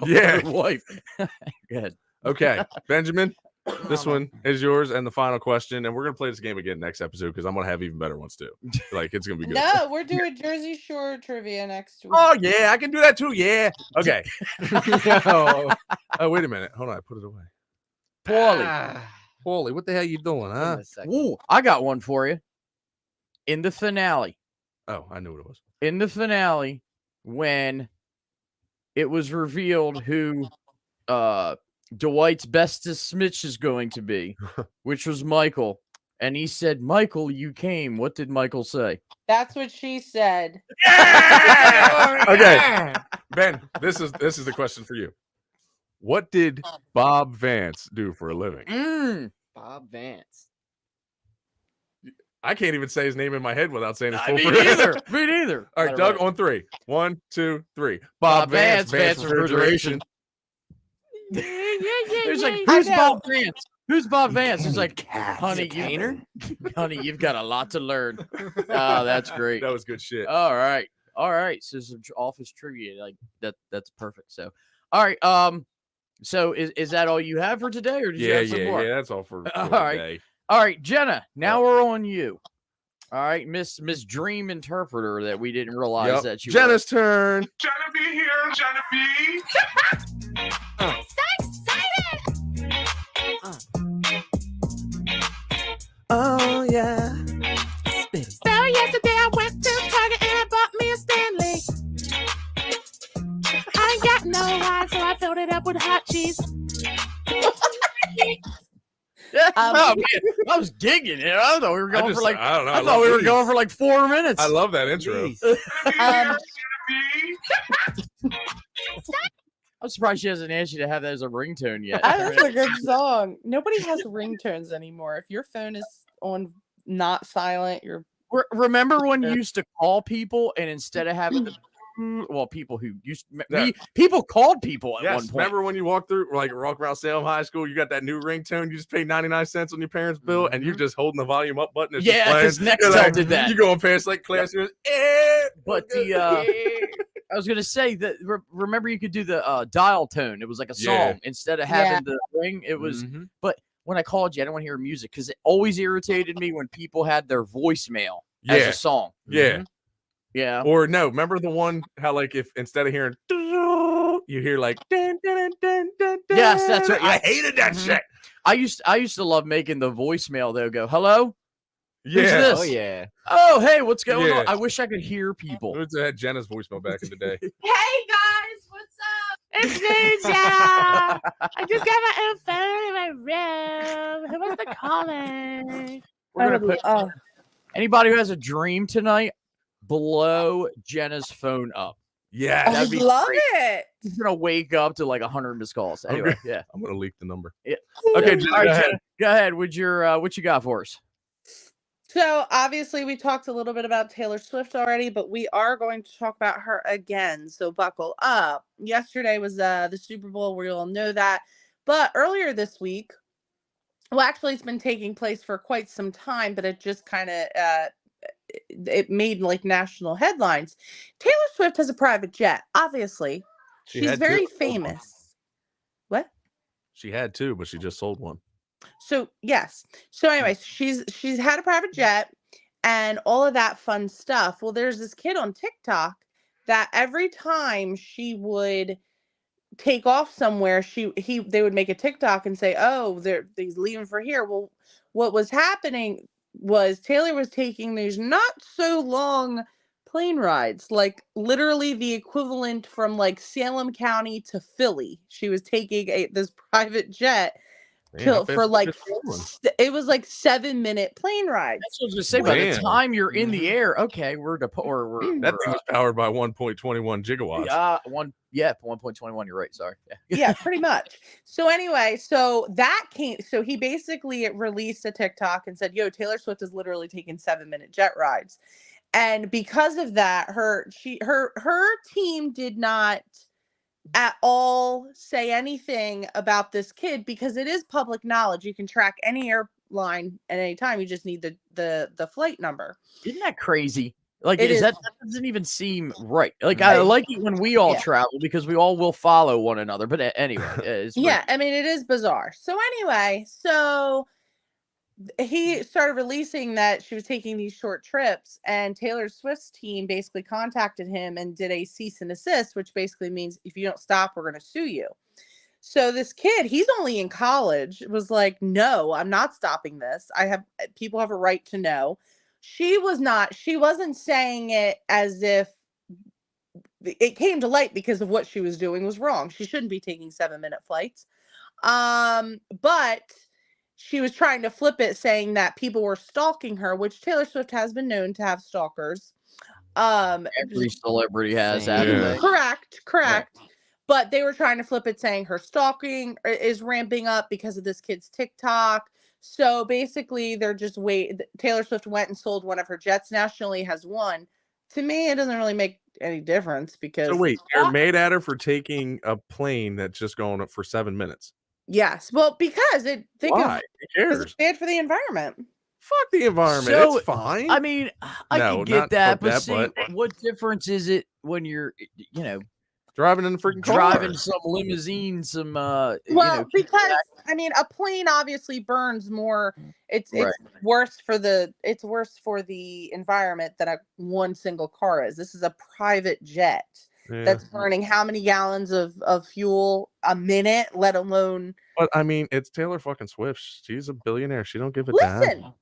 Yeah. his wife. Go ahead. Okay, Benjamin, this one is yours and the final question. And we're going to play this game again next episode because I'm going to have even better ones too. Like, it's going to be good. No, we're doing Jersey Shore trivia next week. Oh, yeah, I can do that too. Yeah. Okay. oh, wait a minute. Hold on. I put it away. Paulie. Paulie, what the hell you doing, huh? Ooh, I got one for you. In the finale. Oh, I knew what it was. In the finale, when it was revealed who Dwight's bestest Smitch is going to be, which was Michael, and he said, "Michael, you came." What did Michael say? That's what she said. Okay, Ben, this is the question for you. What did Bob Vance do for a living? Bob Vance. I can't even say his name in my head without saying his full Me name. neither. Me neither. All right, Doug, on 3. 1, 2, 3. Bob Vance, Vance Refrigeration. It's like, I who's know. Bob Vance? Who's Bob Vance? He's like, honey, Painter? honey, you've got a lot to learn. Oh, that's great. That was good shit. All right. So some office trivia, like that's perfect. So, all right. So is that all you have for today, or did you have some more? Yeah. That's all for All the right. day. All right, Jenna. Now we're on you. All right, Miss Dream Interpreter that we didn't realize that you Jenna's turn. Jennabee here, Jennabee. So excited! Oh yeah. So yesterday I went to Target and I bought me a Stanley. I ain't got no wine, so I filled it up with hot cheese. Oh, man, I was gigging it. I thought we were going for like. I don't know. I thought we were going for like 4 minutes. I love that intro. I'm surprised she hasn't asked you to have that as a ringtone yet. That's a good song. Nobody has ringtones anymore. If your phone is on not silent, you're. Remember when you used to call people and instead of having the people who used people called people at one point. Remember when you walk around Salem High School, you got that new ringtone, you just pay 99 cents on your parents' bill, and you're just holding the volume up button. Yeah, because Nextel did that. You going past like class, but I was gonna say that remember you could do the dial tone. It was like a song instead of having the ring. It was, but when I called you, I didn't want to hear music because it always irritated me when people had their voicemail as a song. Yeah. Or no, remember the one how like if instead of hearing you hear like dun, dun, dun, dun, dun, yes, that's right. I hated that shit. I used to love making the voicemail. They'll go, "Hello, yeah, who's this? Oh yeah. Oh hey, what's going on?" I wish I could hear people. It had Jenna's voicemail back in the day. Hey guys, what's up? It's me, Jenna. I just got my own phone in my room. Who wants to call me? We're gonna put anybody who has a dream tonight, blow Jenna's phone up. Yeah, I love it. She's gonna wake up to like 100 missed calls. Anyway, Okay. yeah, I'm gonna leak the number. Yeah. Okay, All right, Jenna, go ahead. With your what you got for us? So obviously we talked a little bit about Taylor Swift already, but we are going to talk about her again. So buckle up. Yesterday was the Super Bowl. We all know that. But earlier this week, well, actually it's been taking place for quite some time, but it just kind of it made like national headlines. Taylor Swift has a private jet. Obviously, she's very famous. What? She had two, but she just sold one. So yes. So anyways, she's had a private jet and all of that fun stuff. Well, there's this kid on TikTok that every time she would take off somewhere, they would make a TikTok and say, "Oh, he's leaving for here." Well, what was happening was Taylor was taking these not so long plane rides, like literally the equivalent from like Salem County to Philly. She was taking this private jet for like it was like 7-minute plane rides. That's what I was gonna say. By the time you're in the air, okay, that thing was powered by 1.21 gigawatts. 1.21. You're right. Sorry. Yeah, pretty much. So anyway, so he basically released a TikTok and said, "Yo, Taylor Swift is literally taking 7-minute jet rides," and because of that, her team did not at all say anything about this kid because it is public knowledge. You can track any airline at any time. You just need the flight number. Isn't that crazy? Like, that doesn't even seem right. Like, I like it when we all travel because we all will follow one another. But anyway, it's I mean, it is bizarre. So anyway, he started releasing that she was taking these short trips, and Taylor Swift's team basically contacted him and did a cease and desist, which basically means if you don't stop, we're going to sue you. So this kid, he's only in college, was like, "No, I'm not stopping this. People have a right to know." She wasn't saying it as if it came to light because of what she was doing was wrong. She shouldn't be taking 7-minute flights. But she was trying to flip it, saying that people were stalking her, which Taylor Swift has been known to have stalkers. Every celebrity has that. Yeah. Correct. Yeah. But they were trying to flip it, saying her stalking is ramping up because of this kid's TikTok. So basically, they're just Taylor Swift went and sold one of her jets. Now she only has one. To me, it doesn't really make any difference because. So wait, you're mad at her for taking a plane that's just going up for 7 minutes. Yes, well, because why? Who cares? It's bad for the environment. Fuck the environment. So, it's fine. I mean, I can get that, but see, what difference is it when you're, Driving in the freaking car. Driving some limousine, some because I mean, a plane obviously burns more. It's worse for the environment than one single car is. This is a private jet that's burning how many gallons of fuel a minute, let alone. But I mean, it's Taylor fucking Swift. She's a billionaire. She don't give a Listen, damn.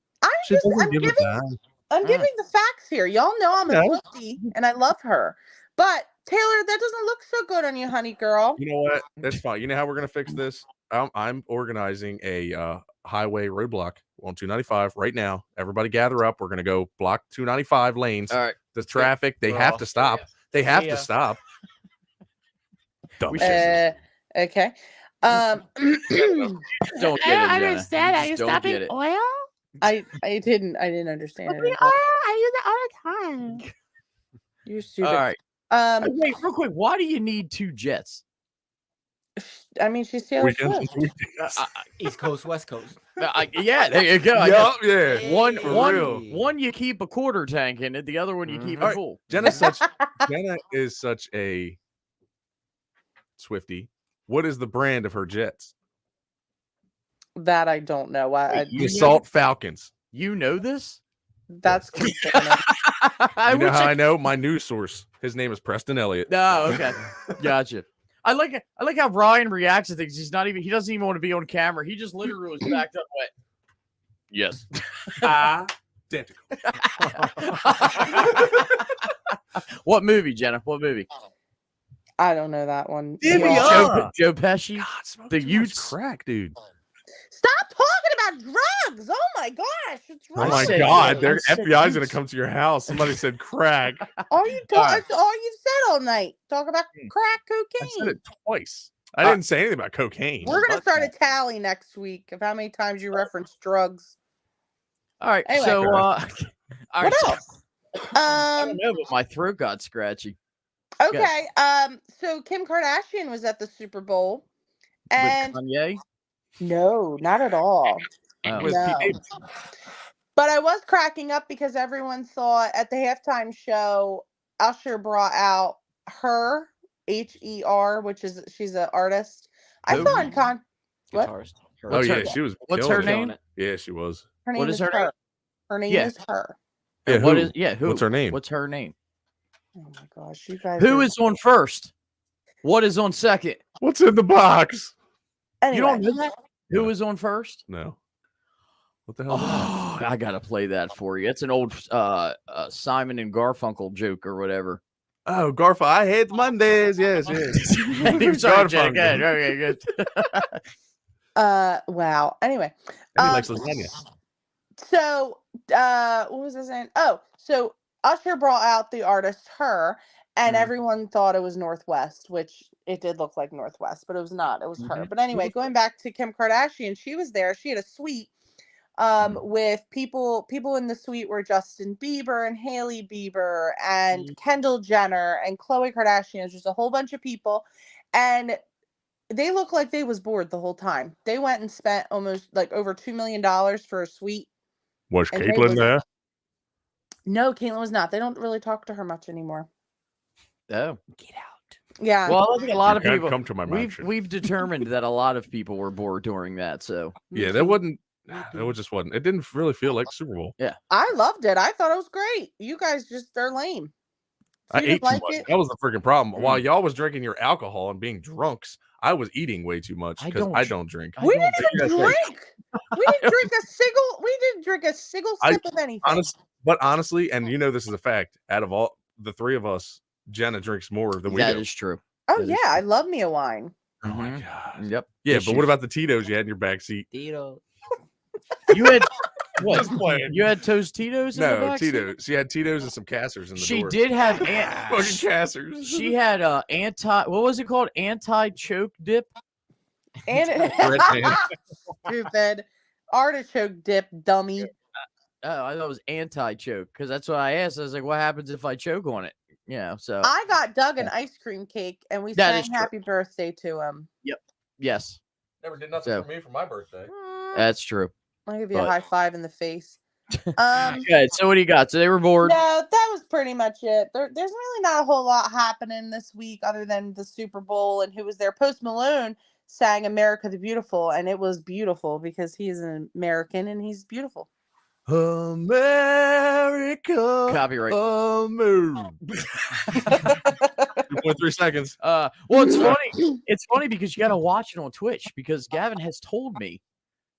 I'm giving the facts here. Y'all know I'm a Swiftie and I love her. But Taylor, that doesn't look so good on you, honey girl. You know what? That's fine. You know how we're gonna fix this? I'm organizing a highway roadblock on 295 right now. Everybody gather up. We're gonna go block 295 lanes. All right. The traffic, they have to stop. They have to stop. Dumb shit. Okay. Don't get it, I don't understand. Are you Don't stopping get it. oil? I didn't understand Stopping it. oil? I use it all the time. You're stupid. All right. Wait, real quick. Why do you need 2 jets? I mean, she's Taylor Swift. East Coast, West Coast. Yeah, there you go. Yeah. One you keep a quarter tank in it. The other one you keep it full. Jenna is such a Swiftie. What is the brand of her jets? That I don't know. The Assault Falcons. You know this? That's concerning. You know how I know? My news source. His name is Preston Elliott. No, okay. Gotcha. I like how Ryan reacts to things. He doesn't even want to be on camera. He just literally was backed up wet. Yes. Identical. What movie, Jenna? What movie? I don't know that one. Joe Pesci. God, the Utes. Crack, dude. Stop talking about drugs. Oh my gosh. What's wrong? Oh my God. Their FBI's going to come to your house. Somebody said crack. All you said all night. Talk about crack cocaine. I said it twice. I didn't say anything about cocaine. We're going to start a tally next week of how many times you reference drugs. All right. Anyway. So, what else? I don't know, but my throat got scratchy. Okay. So Kim Kardashian was at the Super Bowl. And with Kanye? No, not at all. Oh. No. But I was cracking up because everyone thought at the halftime show, Usher brought out her, H-E-R, which is she's an artist. I saw in what? Oh yeah, she was. What's her name? Yeah, she was. Her name what is her name? Her name is her. Yeah, what is? Yeah, who? What's her name? What's her name? Oh my gosh, you guys. Who is on first? What is on second? What's in the box? Anyway. You don't know that? Who is on first? No. What the hell? Oh, I gotta play that for you. It's an old Simon and Garfunkel joke or whatever. Oh, Garfunkel. I hate Mondays. Yes, yes. Sorry, Jack. Okay, good. Wow. Anyway. And he likes lasagna. So, what was I saying? Oh, so Usher brought out the artist her, and everyone thought it was Northwest, which it did look like Northwest, but it was not. It was her. But anyway, going back to Kim Kardashian, she was there. She had a suite with people in the suite were Justin Bieber and Hailey Bieber and Kendall Jenner and Khloe Kardashian. Just a whole bunch of people, and they look like they was bored the whole time. They went and spent almost like over $2 million for a suite. Was Caitlyn there? No, Caitlyn was not. They don't really talk to her much anymore. Oh, get out. Yeah. Well, I think a lot of people come to my we've determined that a lot of people were bored during that. So yeah, that wasn't. It just wasn't. It didn't really feel like Super Bowl. Yeah, I loved it. I thought it was great. You guys just are lame. I ate too much. That was the freaking problem. While y'all was drinking your alcohol and being drunks, I was eating way too much because I don't drink. We didn't even drink. We didn't drink a single sip of anything. Honestly, and you know this is a fact. Out of all the three of us, Jenna drinks more than we do. That is true. Oh yeah, I love me a wine. Oh my god. Yep. Yeah, but what about the Tito's you had in your back seat? Tito. You had what? Just playing. You had Tito's? No, Tito's. She had Tito's and some Cassers in the door. She did have fucking Cassers. She had what was it called? Anti-choke dip. And stupid artichoke dip, dummy. Oh, I thought it was anti-choke because that's what I asked. I was like, "What happens if I choke on it?" You know. So I got Doug an ice cream cake, and we sang "Happy Birthday" to him. Yep. Yes. Never did nothing for me for my birthday. That's true. I'll give you a high five in the face. Okay, so what do you got? So they were bored. No, that was pretty much it. There's really not a whole lot happening this week other than the Super Bowl and who was there. Post Malone sang America the Beautiful, and it was beautiful because he is an American and he's beautiful. America. Copyright. America. 2.3 seconds. Well, it's funny. It's funny because you got to watch it on Twitch because Gavin has told me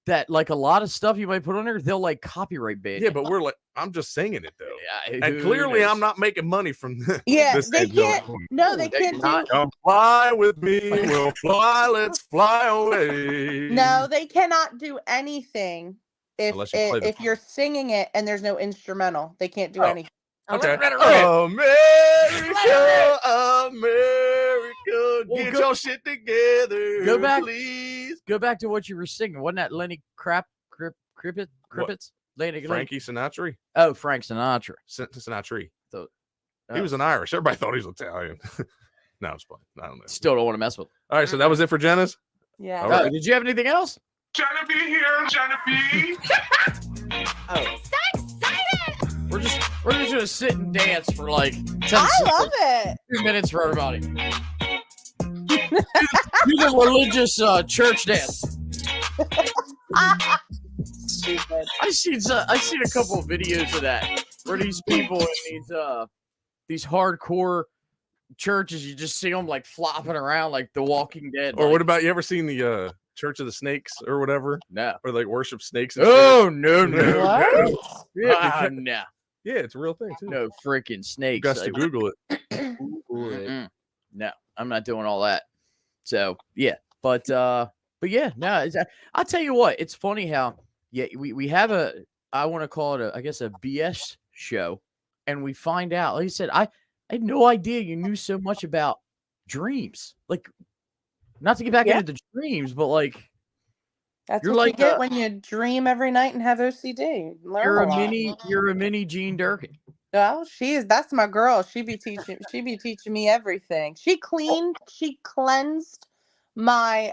that like a lot of stuff you might put on there, they'll like copyright ban. Yeah, but we're like, I'm just singing it though. Yeah, and clearly I'm not making money from this. Yeah, this they thing. can't. No, they can't do. Come fly with me, we'll fly, let's fly away. No, they cannot do anything if Unless you play the you're singing it and there's no instrumental. They can't do anything. Okay. America, America, Well, get go- your shit together. Go back, please. Go back to what you were singing. Wasn't that Lenny Krippitz? Frankie Sinatra? Oh, Frank Sinatra. Sinatra. So, he was an Irish. Everybody thought he was Italian. No, it's fine. I don't know. Still don't want to mess with him. All right, so that was it for Jenna's? Yeah. All right. Did you have anything else? Jennabee here, Jennabee. So excited! We're just gonna sit and dance for like 10 I seconds. love it. 2 minutes for everybody. Do the religious church dance. Stupid. I seen a couple of videos of that where these people in these hardcore churches, you just see them like flopping around like The Walking Dead. Or like, what about, you ever seen the Church of the Snakes or whatever? No. Or like worship snakes and Oh shit? no. What? Yeah, No. yeah, it's a real thing too. No freaking You snakes. got to Google it. Mm-mm. No, I'm not doing all that. So yeah, but yeah, no. I'll tell you what. It's funny how we have I want to call it I guess a BS show, and we find out. Like I said, I had no idea you knew so much about dreams. Like, not to get back into the dreams, but like That's you're what like you get when you dream every night and have OCD. Learn you're a mini Gene Durkin. No, that's my girl. She be teaching me everything. She cleansed my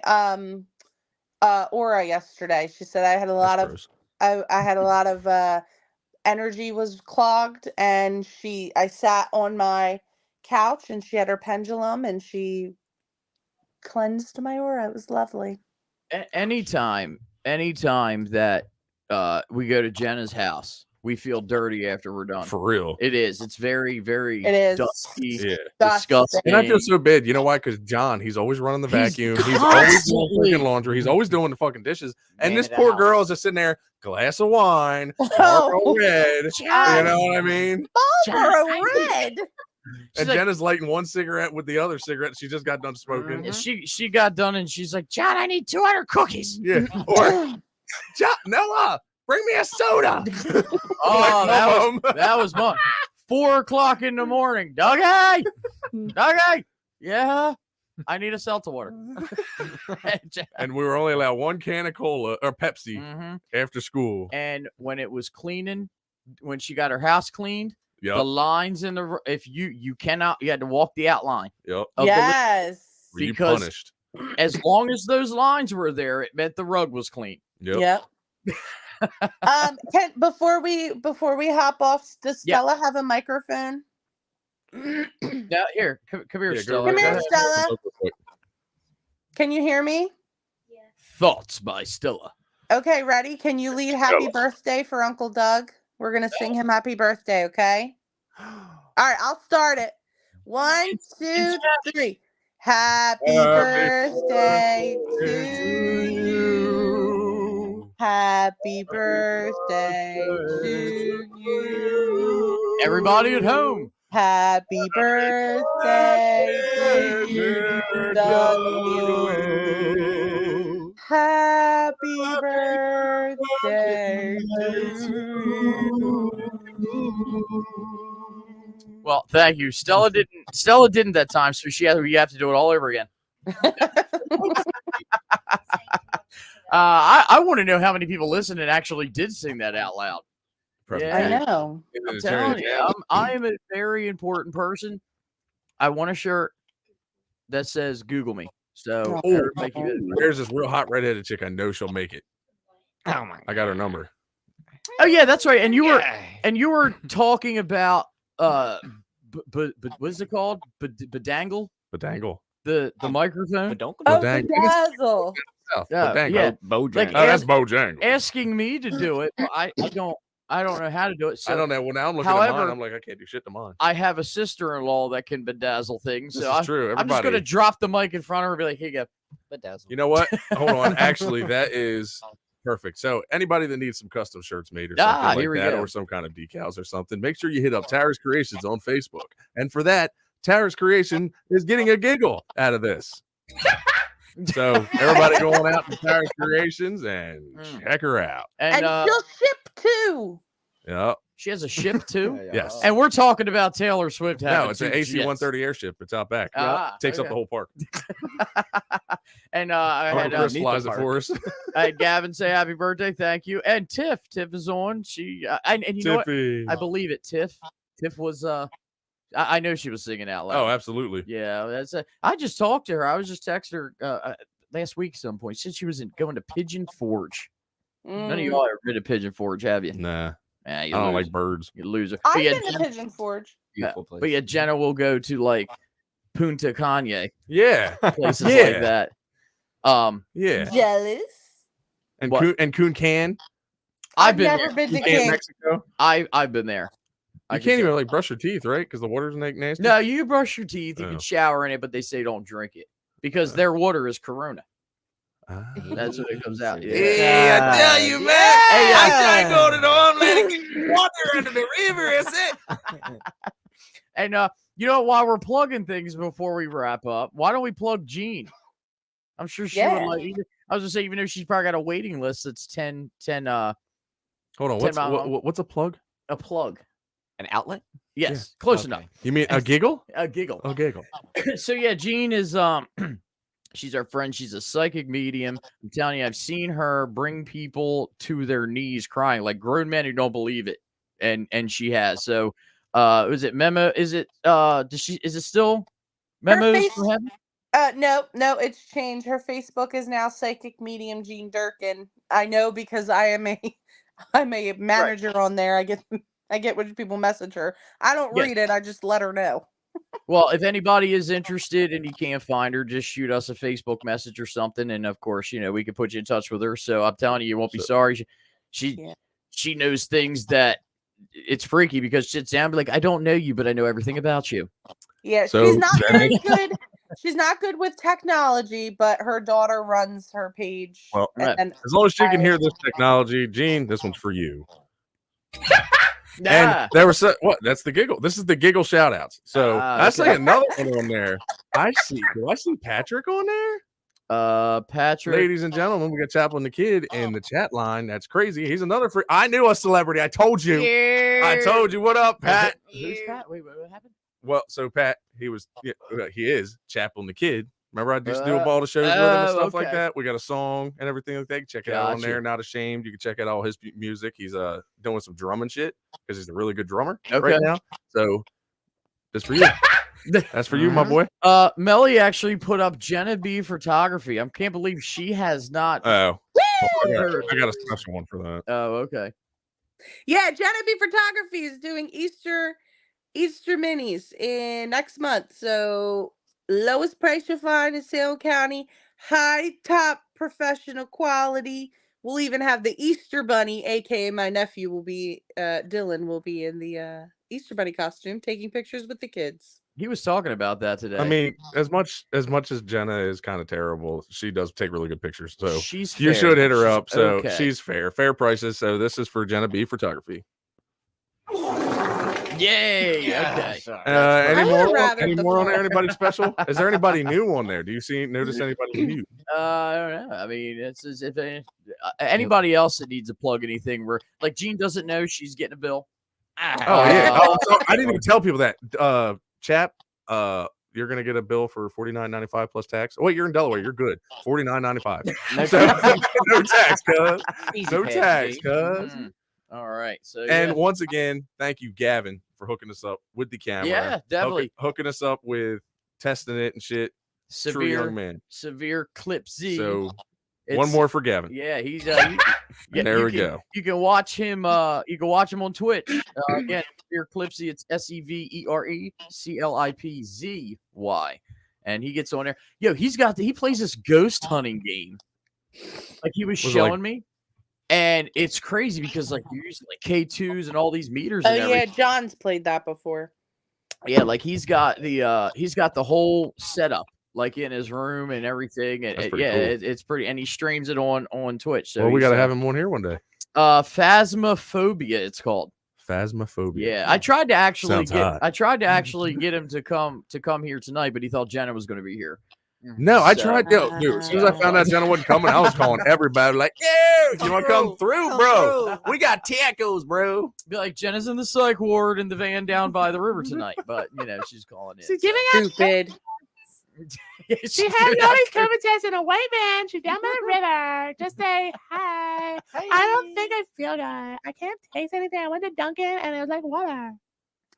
aura yesterday. She said I had a lot of I had a lot of energy was clogged, and I sat on my couch and she had her pendulum and she cleansed my aura. It was lovely. Anytime that we go to Jenna's house, we feel dirty after we're done. For real. It is. It's very, very dusty. Yeah. Disgusting. And I feel so bad. You know why? Because John, he's always running the vacuum. He's always doing fucking laundry. He's always doing the fucking dishes. And this poor girl is just sitting there, glass of wine, Marlboro Red. You know what I mean? Marlboro Red. And Jenna's lighting one cigarette with the other cigarette she just got done smoking. And she got done and she's like, John, I need 200 cookies. Yeah. Or John, Noah, bring me a soda. Oh, that was fun. 4:00 in the morning. Douggie! Yeah. I need a seltzer water. And we were only allowed one can of cola or Pepsi after school. And when it was cleaning, when she got her house cleaned, Yep. the lines in the if you cannot, you had to walk the outline. Yep. Yes. Were you Because punished? as long as those lines were there, it meant the rug was clean. Yep. Before we hop off, does Stella have a microphone? Now, here, come here, Stella. Come here, Stella. Can you hear me? Thoughts by Stella. Okay, ready? Can you lead happy birthday for Uncle Doug? We're going to sing him happy birthday, okay? All right, I'll start it. 1, 2, 3. Happy birthday to you. Happy birthday to you. Everybody at home. Happy birthday to you, Douggie. Happy birthday to you. Well, thank you. Stella didn't that time, so you have to do it all over again. I want to know how many people listened and actually did sing that out loud. Yeah. I know. I'm telling you, I am a very important person. I want a shirt that says "Google me." So there's this real hot redheaded chick. I know she'll make it. Oh my! I got her number. Oh yeah, that's right. And you were talking about what is it called? Bedangle? Bedangle. The microphone? Oh, bedazzle. Yeah. Bojangles. Like that's Bojangles. asking me to do it, but I don't know how to do it. So I don't know. Well, now I'm looking at mine. I'm like, I can't do shit to mine. I have a sister-in-law that can bedazzle things. This So is true. I'm just going to drop the mic in front of her and be like, here you go. Bedazzle. You know what? Hold on. Actually, that is perfect. So anybody that needs some custom shirts made or something like that, or some kind of decals or something, make sure you hit up Tara's Creations on Facebook. And for that, Tara's Creation is getting a giggle out of this. So everybody going out to Tara's Creations and check her out. And she'll ship too. Yeah. She has a ship too? Yes. And we're talking about Taylor Swift. No, it's an AC-130 airship. It's out back. Takes up the whole park. And I had Chris flies it for us. I had Gavin say happy birthday, thank you. And Tiff is on. She and you know what? I believe it. Tiff was I know she was singing out loud. Oh, absolutely. Yeah, that's I just talked to her. I was just texting her last week at some point. She said she was going to Pigeon Forge. None of y'all ever been to Pigeon Forge, have you? Nah. I don't like birds. You loser. I've been to Pigeon Forge. Beautiful place. But yeah, Jenna will go to like Punta Cana. Yeah. Places like that. Yeah. Jealous. And Coon Can. I've never been to Can. Mexico. I've been there. You can't even like brush your teeth, right? Because the water's nasty. No, you brush your teeth. You can shower in it, but they say don't drink it because their water is Corona. That's what it comes out. Yeah, I tell you, man. I tried going to the homeland and get water under the river. Is it? And you know, while we're plugging things before we wrap up, why don't we plug Jean? I'm sure she would like. I was gonna say, even though she's probably got a waiting list that's 10. Hold on, what's a plug? A plug. An outlet? Yes, close enough. You mean a giggle? A giggle. A giggle. So yeah, Jean is she's our friend. She's a psychic medium. I'm telling you, I've seen her bring people to their knees crying, like grown men who don't believe it. And she has. So was it Memo? Is it is it still Memos from Heaven? No, it's changed. Her Facebook is now Psychic Medium Jean Durkin. I know because I'm a manager on there. I get when people message her. I don't read it. I just let her know. Well, if anybody is interested and you can't find her, just shoot us a Facebook message or something. And of course, we can put you in touch with her. So I'm telling you won't be sorry. She knows things that it's freaky because she'd sound like, I don't know you, but I know everything about you. Yeah, she's not very good. She's not good with technology, but her daughter runs her page. Well, and as long as she can hear this technology, Jean, this one's for you. And there was that's the giggle. This is the giggle shout outs. So I see another one on there. Do I see Patrick on there? Patrick. Ladies and gentlemen, we got Chaplin the Kid in the chat line. That's crazy. He's another free. I knew a celebrity. I told you. Yeah. I told you. What up, Pat? Who's Pat? Wait, what happened? Well, so Pat, he is Chaplin the Kid. Remember, I used to do a ball of shows with him and stuff like that. We got a song and everything like that. Check it out on there. Not Ashamed. You can check out all his music. He's doing some drumming shit because he's a really good drummer right now. So that's for you. That's for you, my boy. Melly actually put up Jennabee Photography. I can't believe she has not. Oh, I got a special one for that. Oh, okay. Yeah, Jennabee Photography is doing Easter minis in next month. So lowest price you'll find in Salem County, high top professional quality. We'll even have the Easter Bunny, aka my nephew will be Dylan will be in the Easter Bunny costume taking pictures with the kids. He was talking about that today. I mean, as much as Jenna is kind of terrible, she does take really good pictures. So you should hit her up. So she's fair prices. So this is for Jennabee Photography. Yay! Okay. Any more on there? Anybody special? Is there anybody new on there? Do you notice anybody new? I don't know. I mean, it's as if anybody else that needs to plug anything. Where like Jean doesn't know she's getting a bill. So I didn't even tell people that. Chap, you're gonna get a bill for $49.95 plus tax. Oh, wait, you're in Delaware. You're good. $49.95. No tax, cuz. No tax, cuz. All right. So once again, thank you, Gavin, for hooking us up with the camera. Yeah, definitely hooking us up with testing it and shit. True young man. Severe Clip Z. So One more for Gavin. Yeah, he's there we go. You can watch him. You can watch him on Twitch. Again, Severe Clipsy. It's SEVERECLIPZY, and he gets on there. Yo, he plays this ghost hunting game. Like he was showing me, and it's crazy because like you're using like K2s and all these meters. Oh and yeah, John's played that before. Yeah, like he's got the whole setup like in his room and everything. And Cool. it's pretty, and he streams it on Twitch. So we got to have him on here one day. Phasmophobia, it's called. Phasmophobia. Yeah, I tried to actually Sounds get him to come here tonight, but he thought Jenna was going to be here. No, I tried. Dude, as soon as I found out Jenna wasn't coming, I was calling everybody like, "Yeah, you want to come through, bro? We got tacos, bro." Be like, Jenna's in the psych ward in the van down by the river tonight, but she's calling in. She's giving out stupid. She had all these COVID tests in a white van. She's down by the river. Just say hi. I don't think I feel good. I can't taste anything. I went to Dunkin' and it was like water.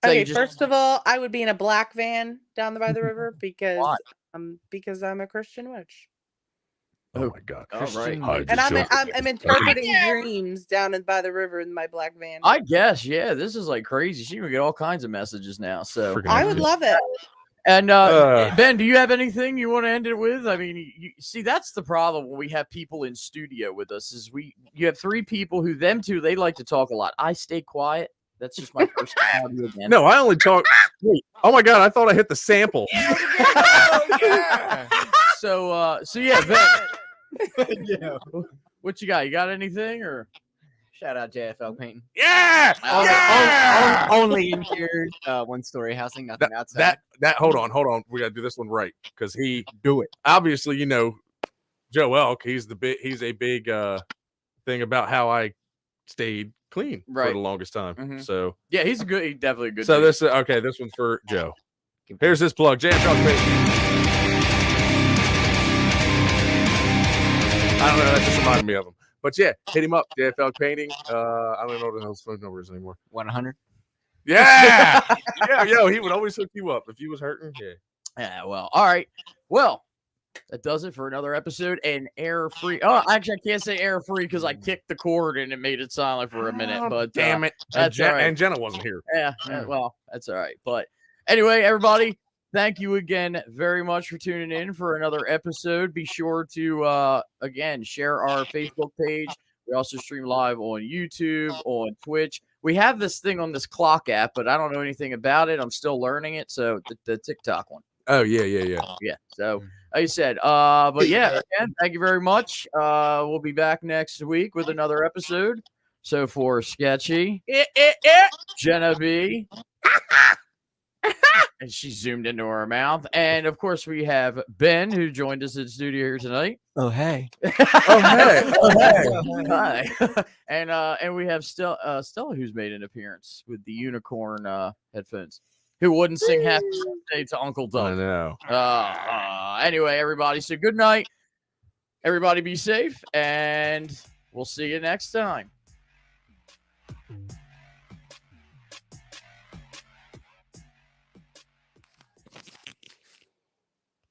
Okay, first of all, I would be in a black van down by the river because I'm a Christian witch. Oh my God! All right, and I'm interpreting dreams down by the river in my black van. I guess, yeah. This is like crazy. She can get all kinds of messages now. So I would love it. And Ben, do you have anything you want to end it with? I mean, you see, that's the problem when we have people in studio with us. Is you have three people who they like to talk a lot. I stay quiet. That's just my personality again. No, I only talk. Wait, oh my God! I thought I hit the sample. So yeah, Ben. Yeah. What you got? You got anything or? Shout out JFL Painting. Yeah. Only in here. One story housing, nothing outside. That. Hold on. We got to do this one right because he do it. Obviously, Joe Elk. He's a big thing about how I stayed clean for the longest time. Mm-hmm. So yeah, he's definitely a good. So dude. this one's for Joe. Here's this plug. JFL Painting. I don't know. That just reminded me of him. But yeah, hit him up. JFL Painting. I don't know what his phone number is anymore. 100. Yeah. Yo, he would always hook you up if you was hurting. Yeah. Yeah. Well, all right. Well, that does it for another episode and error-free. Oh, actually, I can't say error-free because I kicked the cord and it made it silent for a minute. But damn it, that's all right. And Jenna wasn't here. Yeah. Well, that's all right. But anyway, everybody. Thank you again very much for tuning in for another episode. Be sure to, again, share our Facebook page. We also stream live on YouTube, on Twitch. We have this thing on this clock app, but I don't know anything about it. I'm still learning it. So the TikTok one. Oh, yeah. Yeah. So, like I said, but yeah, again, thank you very much. We'll be back next week with another episode. So for Sketchy, Jennabee. And she zoomed into her mouth. And of course, we have Ben, who joined us in the studio here tonight. Oh, hey. Hi. And we have Stella, who's made an appearance with the unicorn headphones, who wouldn't sing Happy Birthday to Uncle Doug. I know. Anyway, everybody, so good night. Everybody be safe, and we'll see you next time.